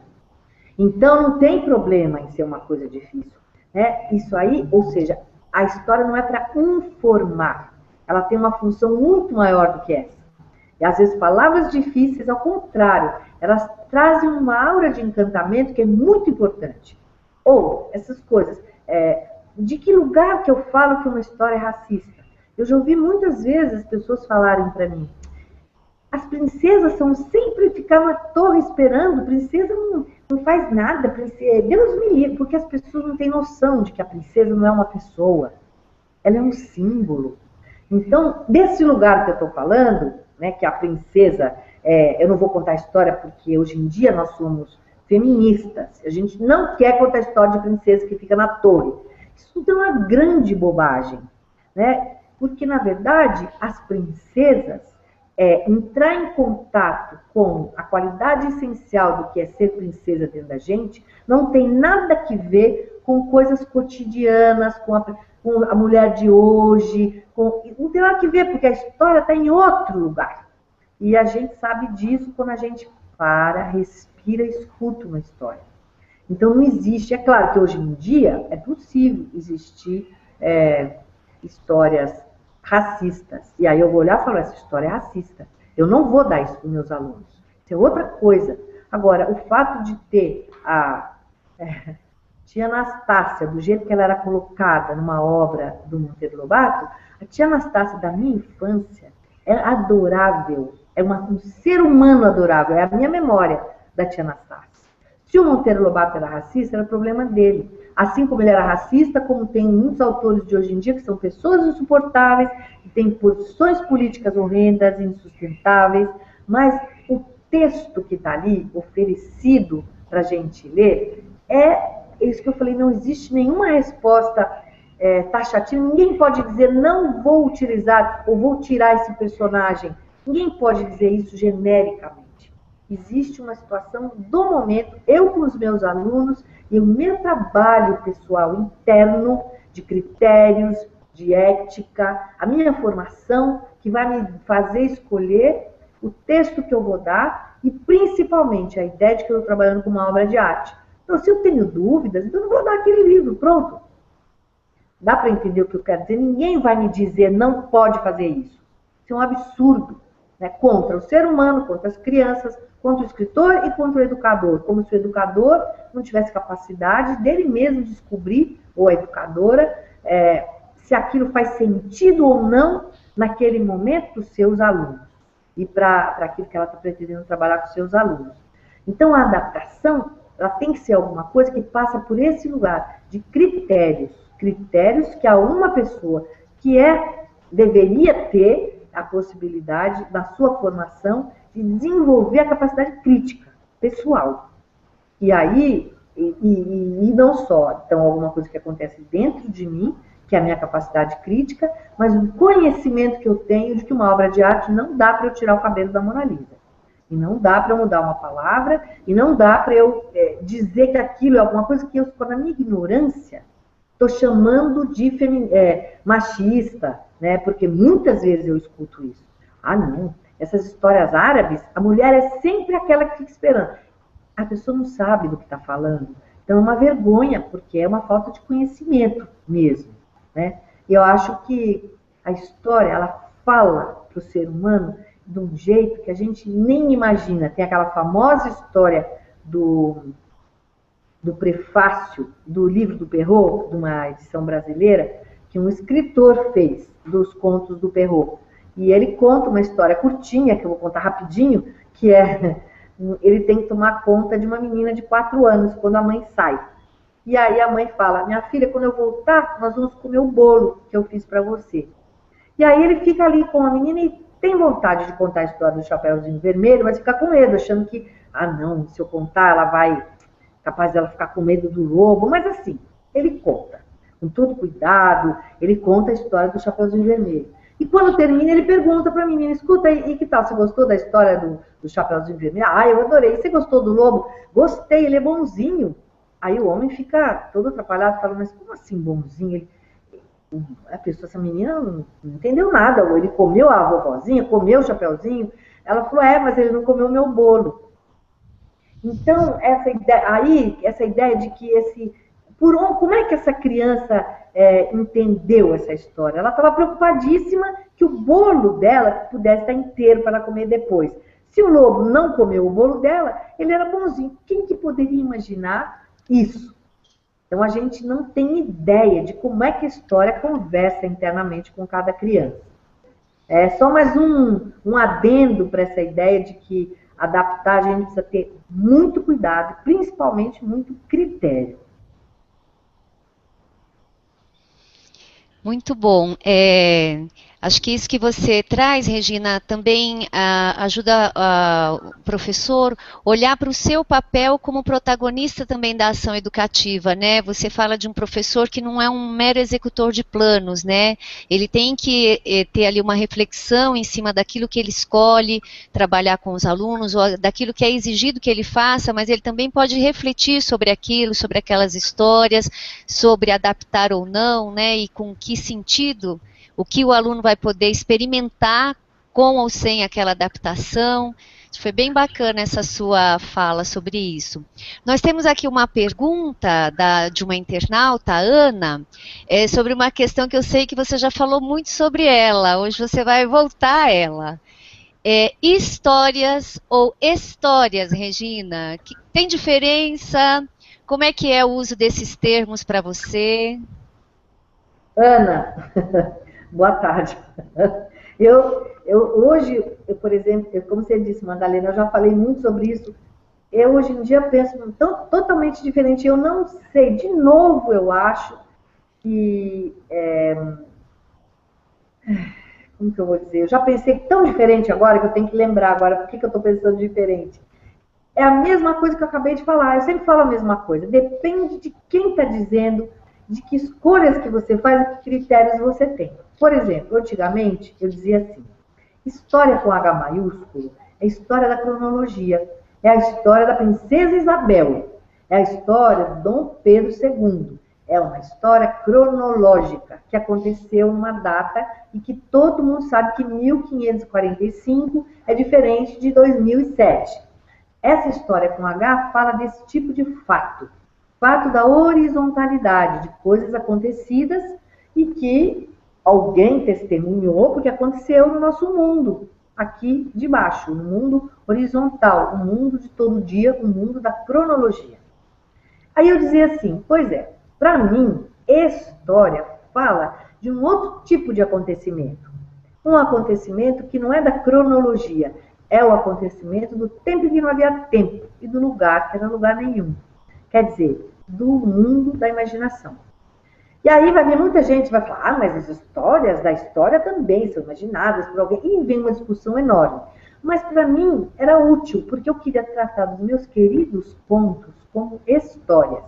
Então, não tem problema em ser uma coisa difícil. Né? Isso aí, ou seja, a história não é para informar. Ela tem uma função muito maior do que essa. E às vezes palavras difíceis, ao contrário, elas trazem uma aura de encantamento que é muito importante. Ou, essas coisas, de que lugar que eu falo que uma história é racista? Eu já ouvi muitas vezes as pessoas falarem para mim, as princesas são sempre ficar na torre esperando, princesa não faz nada, princesa, Deus me livre, porque as pessoas não têm noção de que a princesa não é uma pessoa, ela é um símbolo. Então, desse lugar que eu estou falando, né, que a princesa, eu não vou contar a história porque hoje em dia nós somos feministas. A gente não quer contar a história de princesa que fica na torre. Isso é uma grande bobagem, né? Porque, na verdade, as princesas, entrar em contato com a qualidade essencial do que é ser princesa dentro da gente, não tem nada que ver com coisas cotidianas, com a mulher de hoje, não tem nada que ver, porque a história está em outro lugar. E a gente sabe disso quando a gente respira e escuta uma história. Então não existe, é claro que hoje em dia é possível existir histórias racistas. E aí eu vou olhar e falar, essa história é racista. Eu não vou dar isso para os meus alunos. Isso é outra coisa. Agora, o fato de ter a tia Anastácia, do jeito que ela era colocada numa obra do Monteiro Lobato, a tia Anastácia da minha infância é adorável. É um ser humano adorável. É a minha memória da tia Anastácia. Se o Monteiro Lobato era racista, era problema dele. Assim como ele era racista, como tem muitos autores de hoje em dia que são pessoas insuportáveis, que têm posições políticas horrendas, insustentáveis, mas o texto que está ali, oferecido para a gente ler, é isso que eu falei, não existe nenhuma resposta taxativa, ninguém pode dizer não vou utilizar ou vou tirar esse personagem, ninguém pode dizer isso genericamente. Existe uma situação do momento, eu com os meus alunos, e o meu trabalho pessoal interno, de critérios, de ética, a minha formação, que vai me fazer escolher o texto que eu vou dar e principalmente a ideia de que eu estou trabalhando com uma obra de arte. Então, se eu tenho dúvidas, então eu não vou dar aquele livro, pronto. Dá para entender o que eu quero dizer? Ninguém vai me dizer não pode fazer isso. Isso é um absurdo, né? Contra o ser humano, contra as crianças, contra o escritor e contra o educador. Como se o educador não tivesse capacidade dele mesmo descobrir, ou a educadora, se aquilo faz sentido ou não naquele momento para os seus alunos e para aquilo que ela está pretendendo trabalhar com os seus alunos. Então, a adaptação, ela tem que ser alguma coisa que passa por esse lugar de critérios que a uma pessoa que deveria ter a possibilidade da sua formação de desenvolver a capacidade crítica pessoal. E aí, e não só, então, alguma coisa que acontece dentro de mim, que é a minha capacidade crítica, mas o conhecimento que eu tenho de que uma obra de arte não dá para eu tirar o cabelo da Mona Lisa. E não dá para eu mudar uma palavra, e não dá para eu dizer que aquilo é alguma coisa que eu, na minha ignorância, estou chamando de machista, né? Porque muitas vezes eu escuto isso. Ah, não, essas histórias árabes, a mulher é sempre aquela que fica esperando. A pessoa não sabe do que está falando. Então é uma vergonha, porque é uma falta de conhecimento mesmo, né? E eu acho que a história, ela fala para o ser humano de um jeito que a gente nem imagina. Tem aquela famosa história do prefácio do livro do Perrault, de uma edição brasileira, que um escritor fez dos contos do Perrault. E ele conta uma história curtinha, que eu vou contar rapidinho, que ele tem que tomar conta de uma menina de 4 anos, quando a mãe sai. E aí a mãe fala, minha filha, quando eu voltar, nós vamos comer o bolo que eu fiz para você. E aí ele fica ali com a menina e tem vontade de contar a história do Chapeuzinho Vermelho, mas fica com medo, achando que, não, se eu contar, ela vai... capaz dela ficar com medo do lobo, mas assim, ele conta, com todo cuidado, ele conta a história do Chapeuzinho Vermelho. E quando termina, ele pergunta para a menina, escuta, e que tal, você gostou da história do Chapeuzinho Vermelho? Ah, eu adorei, você gostou do lobo? Gostei, ele é bonzinho. Aí o homem fica todo atrapalhado, fala, mas como assim bonzinho? Essa menina não entendeu nada, ele comeu a vovozinha, comeu o Chapeuzinho, ela falou, mas ele não comeu o meu bolo. Então, essa ideia de que como é que essa criança entendeu essa história? Ela estava preocupadíssima que o bolo dela pudesse estar inteiro para ela comer depois. Se o lobo não comeu o bolo dela, ele era bonzinho. Quem que poderia imaginar isso? Então, a gente não tem ideia de como é que a história conversa internamente com cada criança. É só mais um adendo para essa ideia de que adaptar, a gente precisa ter muito cuidado, principalmente muito critério. Muito bom. Acho que isso que você traz, Regina, também ajuda o professor a olhar para o seu papel como protagonista também da ação educativa, né? Você fala de um professor que não é um mero executor de planos, né? Ele tem que ter ali uma reflexão em cima daquilo que ele escolhe trabalhar com os alunos, ou daquilo que é exigido que ele faça, mas ele também pode refletir sobre aquilo, sobre aquelas histórias, sobre adaptar ou não, né? E com que sentido o que o aluno vai poder experimentar com ou sem aquela adaptação. Foi bem bacana essa sua fala sobre isso. Nós temos aqui uma pergunta de uma internauta, Ana, sobre uma questão que eu sei que você já falou muito sobre ela, hoje você vai voltar a ela. Histórias ou histórias, Regina? Tem diferença? Como é que é o uso desses termos para você? Ana, boa tarde. Hoje, por exemplo, como você disse, Madalena, eu já falei muito sobre isso. Eu, hoje em dia, penso totalmente diferente. Eu não sei, de novo, eu acho que... como que eu vou dizer? Eu já pensei tão diferente agora que eu tenho que lembrar agora por que eu estou pensando diferente. É a mesma coisa que eu acabei de falar. Eu sempre falo a mesma coisa. Depende de quem está dizendo, de que escolhas que você faz e que critérios você tem. Por exemplo, antigamente eu dizia assim: história com H maiúsculo é a história da cronologia, é a história da princesa Isabel, é a história do Dom Pedro II. É uma história cronológica que aconteceu numa data e que todo mundo sabe que 1545 é diferente de 2007. Essa história com H fala desse tipo de fato. Fato da horizontalidade, de coisas acontecidas e que alguém testemunhou porque aconteceu no nosso mundo, aqui de baixo, no mundo horizontal, o mundo de todo dia, o mundo da cronologia. Aí eu dizia assim, pois é, para mim, história fala de um outro tipo de acontecimento. Um acontecimento que não é da cronologia, é o acontecimento do tempo que não havia tempo e do lugar que era lugar nenhum. Quer dizer, do mundo da imaginação. E aí vai vir muita gente que vai falar, ah, mas as histórias da história também são imaginadas por alguém. E vem uma discussão enorme. Mas para mim era útil, porque eu queria tratar dos meus queridos contos como histórias.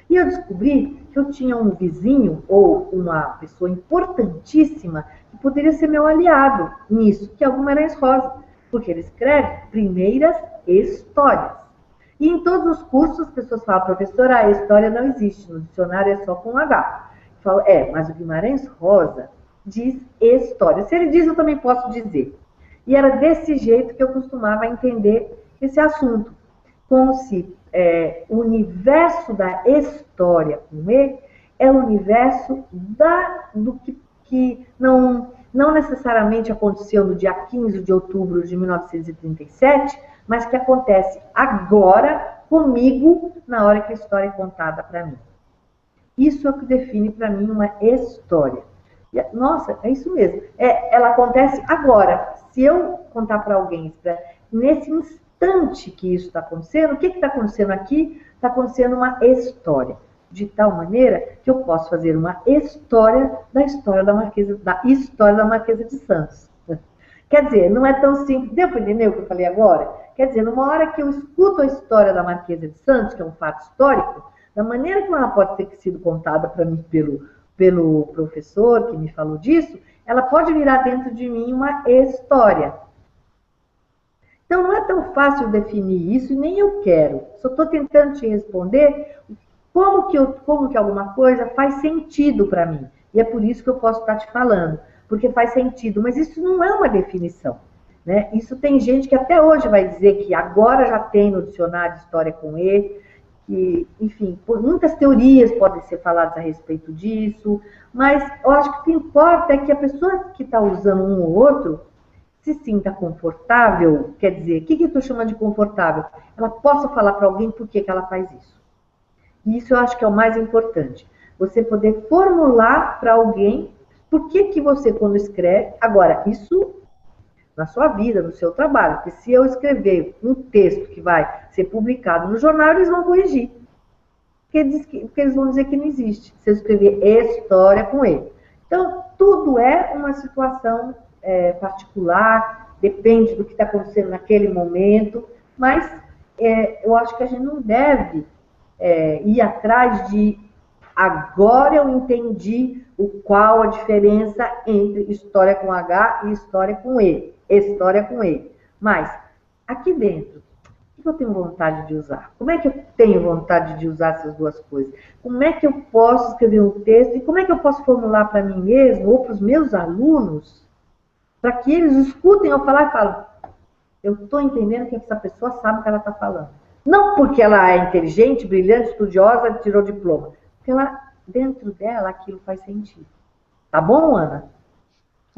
E eu descobri que eu tinha um vizinho ou uma pessoa importantíssima que poderia ser meu aliado nisso, que é o Guimarães Rosa, porque ele escreve primeiras histórias. E em todos os cursos as pessoas falam, professora, a história não existe, no dicionário é só com H. Eu falo, mas o Guimarães Rosa diz história. Se ele diz, eu também posso dizer. E era desse jeito que eu costumava entender esse assunto. Como se o universo da história com E é o universo do que não necessariamente aconteceu no dia 15 de outubro de 1937, mas que acontece agora comigo na hora que a história é contada para mim. Isso é o que define para mim uma história. Nossa, é isso mesmo. Ela acontece agora. Se eu contar para alguém, nesse instante que isso está acontecendo, o que está acontecendo aqui? Está acontecendo uma história. De tal maneira que eu posso fazer uma história da história da Marquesa de Santos. Quer dizer, não é tão simples. Deu para entender o que eu falei agora? Quer dizer, numa hora que eu escuto a história da Marquesa de Santos, que é um fato histórico, da maneira como ela pode ter sido contada para mim pelo professor que me falou disso, ela pode virar dentro de mim uma história. Então, não é tão fácil definir isso, e nem eu quero. Só estou tentando te responder como que alguma coisa faz sentido para mim. E é por isso que eu posso estar te falando, porque faz sentido. Mas isso não é uma definição. Né? Isso tem gente que até hoje vai dizer que agora já tem no dicionário História com E, que, enfim, muitas teorias podem ser faladas a respeito disso, mas eu acho que o que importa é que a pessoa que está usando um ou outro se sinta confortável, quer dizer, o que eu estou chamando de confortável? Ela possa falar para alguém por que ela faz isso. E isso eu acho que é o mais importante. Você poder formular para alguém por que você, quando escreve... Agora, isso na sua vida, no seu trabalho. Porque se eu escrever um texto que vai ser publicado no jornal, eles vão corrigir. Porque eles vão dizer que não existe. Se eu escrever história com ele. Então, tudo é uma situação particular, depende do que está acontecendo naquele momento, mas eu acho que a gente não deve ir atrás de agora eu entendi qual a diferença entre história com H e história com E. História com E. Mas, aqui dentro, o que eu tenho vontade de usar? Como é que eu tenho vontade de usar essas duas coisas? Como é que eu posso escrever um texto e como é que eu posso formular para mim mesmo ou para os meus alunos para que eles escutem eu falar e falem, eu estou entendendo que essa pessoa sabe o que ela está falando. Não porque ela é inteligente, brilhante, estudiosa, tirou diploma. Porque dentro dela aquilo faz sentido. Tá bom, Ana?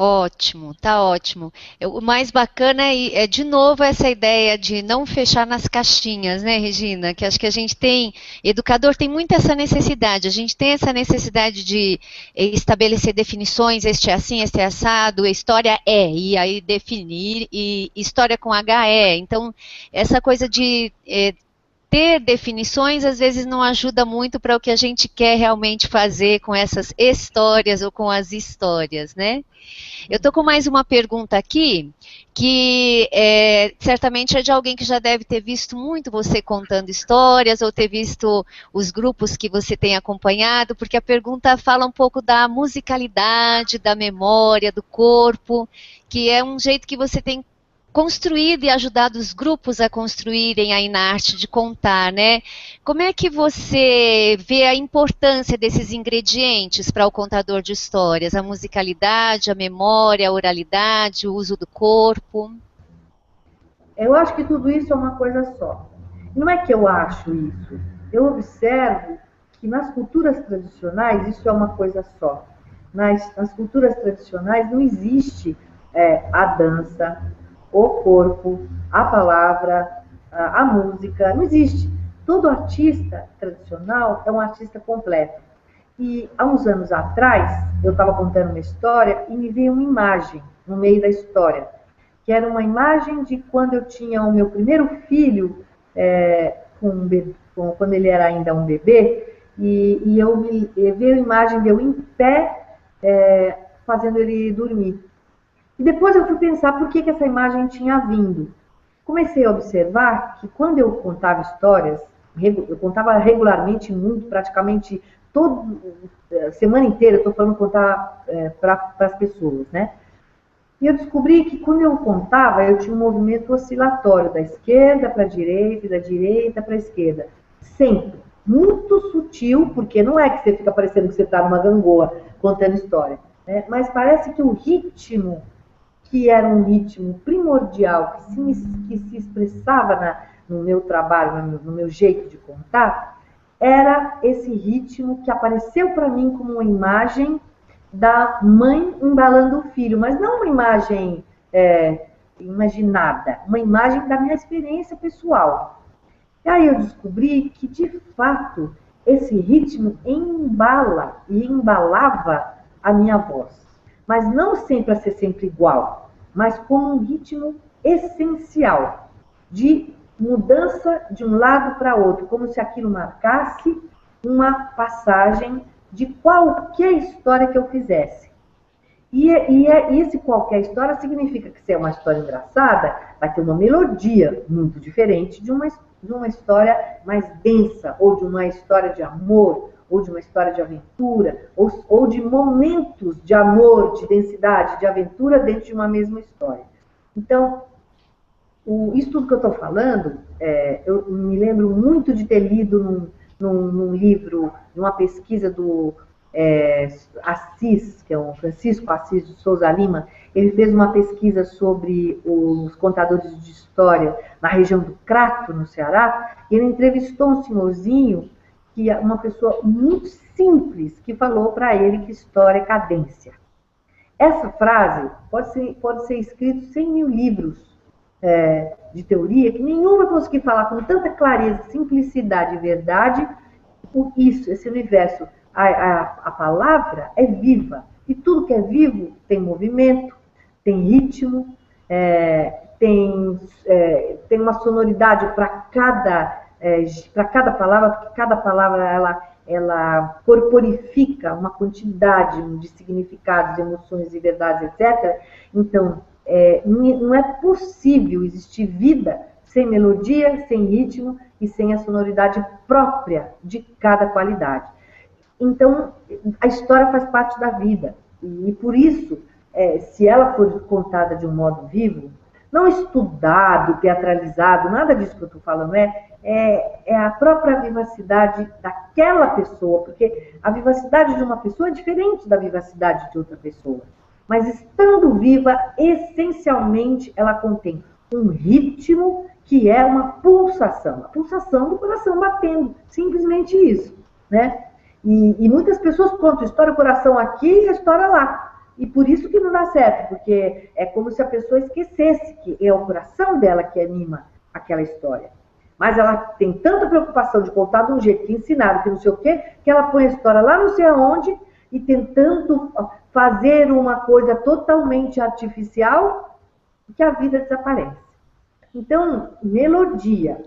Ótimo, tá ótimo. O mais bacana de novo, essa ideia de não fechar nas caixinhas, né, Regina? Que acho que a gente tem, educador tem muito essa necessidade, a gente tem essa necessidade de estabelecer definições, este é assim, este é assado, história é, e aí definir, e história com H é. Então, essa coisa de ter definições às vezes não ajuda muito para o que a gente quer realmente fazer com essas histórias ou com as histórias, né? Eu estou com mais uma pergunta aqui, que certamente é de alguém que já deve ter visto muito você contando histórias, ou ter visto os grupos que você tem acompanhado, porque a pergunta fala um pouco da musicalidade, da memória, do corpo, que é um jeito que você tem construído e ajudado os grupos a construírem aí na arte de contar, né? Como é que você vê a importância desses ingredientes para o contador de histórias? A musicalidade, a memória, a oralidade, o uso do corpo? Eu acho que tudo isso é uma coisa só. Não é que eu acho isso. Eu observo que nas culturas tradicionais isso é uma coisa só. Nas culturas tradicionais não existe a dança, o corpo, a palavra, a música, não existe. Todo artista tradicional é um artista completo. E há uns anos atrás, eu estava contando uma história e me veio uma imagem no meio da história, que era uma imagem de quando eu tinha o meu primeiro filho, quando ele era ainda um bebê, e veio a imagem de eu em pé, fazendo ele dormir. E depois eu fui pensar por que essa imagem tinha vindo. Comecei a observar que quando eu contava histórias, eu contava regularmente, muito, praticamente toda semana inteira, eu estou falando contar para as pessoas, né? E eu descobri que quando eu contava, eu tinha um movimento oscilatório, da esquerda para a direita e da direita para a esquerda. Sempre. Muito sutil, porque não é que você fica parecendo que você está numa gangorra contando história, né? Mas parece que o ritmo, que era um ritmo primordial, que se expressava no meu trabalho, no meu jeito de contar, era esse ritmo que apareceu para mim como uma imagem da mãe embalando o filho, mas não uma imagem imaginada, uma imagem da minha experiência pessoal. E aí eu descobri que, de fato, esse ritmo embala e embalava a minha voz. Mas não sempre a ser sempre igual, mas como um ritmo essencial, de mudança de um lado para outro, como se aquilo marcasse uma passagem de qualquer história que eu fizesse. E esse qualquer história significa que se é uma história engraçada, vai ter uma melodia muito diferente de uma história mais densa, ou de uma história de amor, ou de uma história de aventura, ou de momentos de amor, de densidade, de aventura dentro de uma mesma história. Então, isso tudo que eu estou falando, eu me lembro muito de ter lido num livro, numa pesquisa do Assis, que é o Francisco Assis de Souza Lima. Ele fez uma pesquisa sobre os contadores de história na região do Crato, no Ceará, e ele entrevistou um senhorzinho, que é uma pessoa muito simples, que falou para ele que história é cadência. Essa frase pode ser escrito 100 mil livros de teoria, que nenhum vai conseguir falar com tanta clareza, simplicidade e verdade. Por isso, esse universo, a palavra é viva, e tudo que é vivo tem movimento, tem ritmo, tem uma sonoridade para cada palavra, porque cada palavra ela corporifica uma quantidade de significados, emoções e verdades, etc. Então, não é possível existir vida sem melodia, sem ritmo e sem a sonoridade própria de cada qualidade. Então, a história faz parte da vida. E por isso, se ela for contada de um modo vivo, não estudado, teatralizado, nada disso que eu estou falando, é a própria vivacidade daquela pessoa, porque a vivacidade de uma pessoa é diferente da vivacidade de outra pessoa. Mas estando viva, essencialmente, ela contém um ritmo que é uma pulsação, a pulsação do coração batendo, simplesmente isso, né? E muitas pessoas contam história, o coração aqui e a história lá. E por isso que não dá certo, porque é como se a pessoa esquecesse que é o coração dela que anima aquela história. Mas ela tem tanta preocupação de contar de um jeito que ensinaram, que não sei o quê, que ela põe a história lá não sei aonde e tentando fazer uma coisa totalmente artificial, que a vida desaparece. Então, melodia,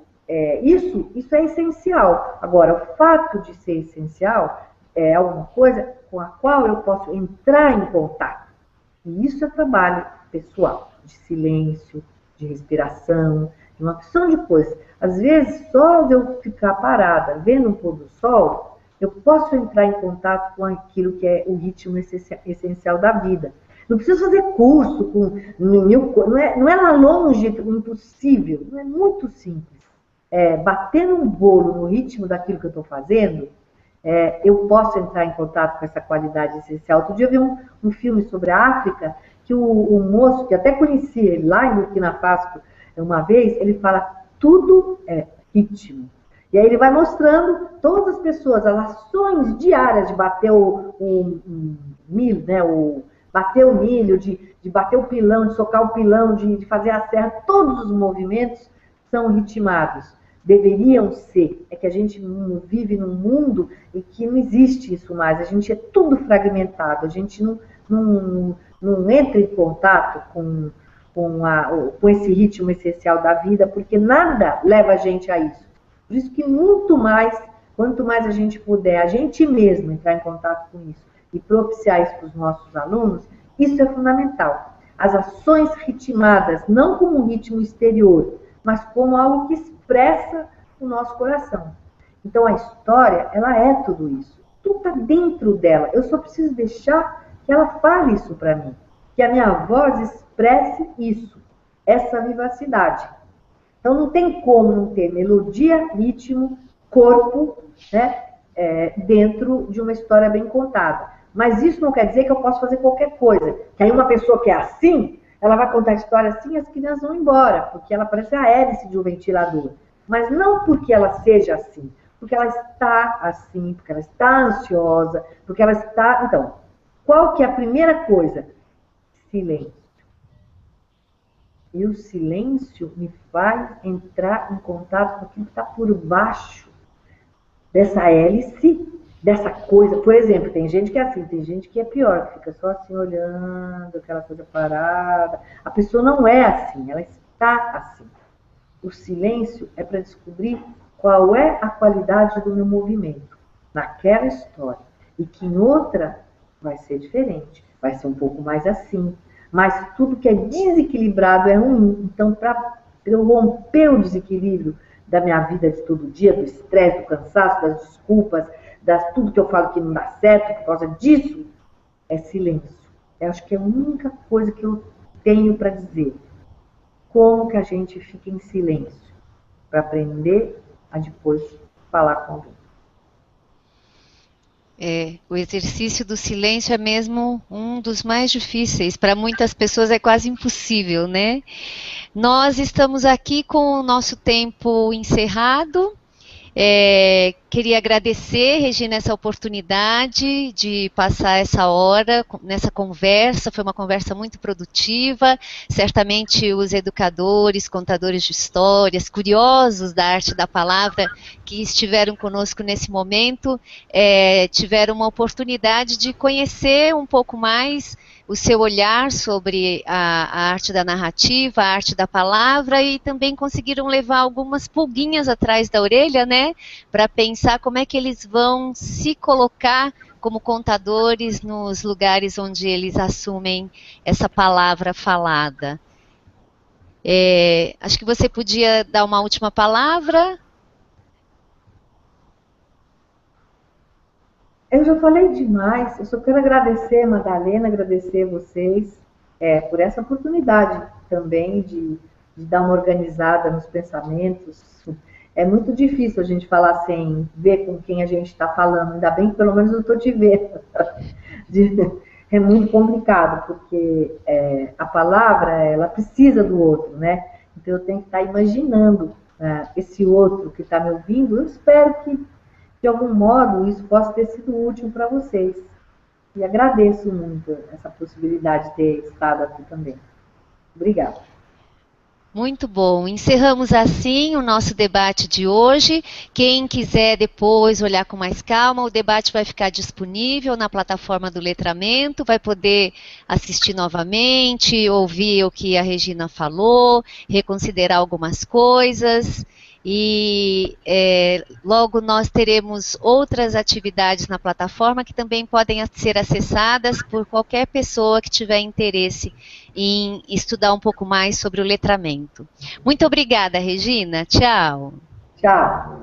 Isso é essencial. Agora, o fato de ser essencial é alguma coisa com a qual eu posso entrar em contato. E isso é trabalho pessoal, de silêncio, de respiração, de uma opção de coisas. Às vezes, só de eu ficar parada vendo um pôr do sol, eu posso entrar em contato com aquilo que é o ritmo essencial da vida. Não preciso fazer curso com não é lá longe, impossível, não é muito simples. Batendo um bolo no ritmo daquilo que eu estou fazendo, eu posso entrar em contato com essa qualidade essencial. Outro dia eu vi um filme sobre a África, que o moço, que até conhecia ele lá em Burkina Faso uma vez, ele fala, tudo é ritmo. E aí ele vai mostrando todas as pessoas, as ações diárias de bater o milho, né, bater o milho, de bater o pilão, de socar o pilão, de fazer a serra, todos os movimentos são ritmados. Deveriam ser. É que a gente vive num mundo em que não existe isso mais. A gente é tudo fragmentado. A gente não entra em contato com esse ritmo essencial da vida, porque nada leva a gente a isso. Por isso que quanto mais a gente puder, a gente mesmo entrar em contato com isso e propiciar isso para os nossos alunos, isso é fundamental. As ações ritmadas, não como um ritmo exterior, mas como algo que expressa o nosso coração. Então a história, ela é tudo isso. Tudo está dentro dela. Eu só preciso deixar que ela fale isso para mim. Que a minha voz expresse isso, essa vivacidade. Então não tem como não ter melodia, ritmo, corpo, né, dentro de uma história bem contada. Mas isso não quer dizer que eu posso fazer qualquer coisa. Que aí uma pessoa que é assim, ela vai contar a história assim e as crianças vão embora, porque ela parece a hélice de um ventilador. Mas não porque ela seja assim, porque ela está assim, porque ela está ansiosa, porque ela está... Então, qual que é a primeira coisa? Silêncio. E o silêncio me faz entrar em contato com aquilo que está por baixo dessa hélice, dessa coisa. Por exemplo, tem gente que é assim, tem gente que é pior, que fica só assim olhando, aquela coisa parada. A pessoa não é assim, ela está assim. O silêncio é para descobrir qual é a qualidade do meu movimento naquela história. E que em outra vai ser diferente, vai ser um pouco mais assim. Mas tudo que é desequilibrado é ruim. Então, para eu romper o desequilíbrio da minha vida de todo dia, do estresse, do cansaço, das desculpas, tudo que eu falo que não dá certo por causa disso, é silêncio. Eu acho que é a única coisa que eu tenho para dizer. Como que a gente fica em silêncio para aprender a depois falar com alguém. O exercício do silêncio é mesmo um dos mais difíceis. Para muitas pessoas é quase impossível, né? Nós estamos aqui com o nosso tempo encerrado. Queria agradecer, Regina, essa oportunidade de passar essa hora nessa conversa. Foi uma conversa muito produtiva. Certamente os educadores, contadores de histórias, curiosos da arte da palavra que estiveram conosco nesse momento, tiveram uma oportunidade de conhecer um pouco mais o seu olhar sobre a arte da narrativa, a arte da palavra, e também conseguiram levar algumas pulguinhas atrás da orelha, né, para pensar como é que eles vão se colocar como contadores nos lugares onde eles assumem essa palavra falada. Acho que você podia dar uma última palavra. Eu já falei demais, eu só quero agradecer, Madalena, agradecer vocês por essa oportunidade também de dar uma organizada nos pensamentos. É muito difícil a gente falar sem ver com quem a gente está falando, ainda bem que pelo menos eu estou te vendo. É muito complicado, porque a palavra, ela precisa do outro, né? Então eu tenho que estar imaginando esse outro que está me ouvindo. Eu espero que de algum modo isso possa ter sido útil para vocês. E agradeço muito essa possibilidade de ter estado aqui também. Obrigada. Muito bom. Encerramos assim o nosso debate de hoje. Quem quiser depois olhar com mais calma, o debate vai ficar disponível na plataforma do Letramento, vai poder assistir novamente, ouvir o que a Regina falou, reconsiderar algumas coisas. E logo nós teremos outras atividades na plataforma que também podem ser acessadas por qualquer pessoa que tiver interesse em estudar um pouco mais sobre o letramento. Muito obrigada, Regina. Tchau. Tchau.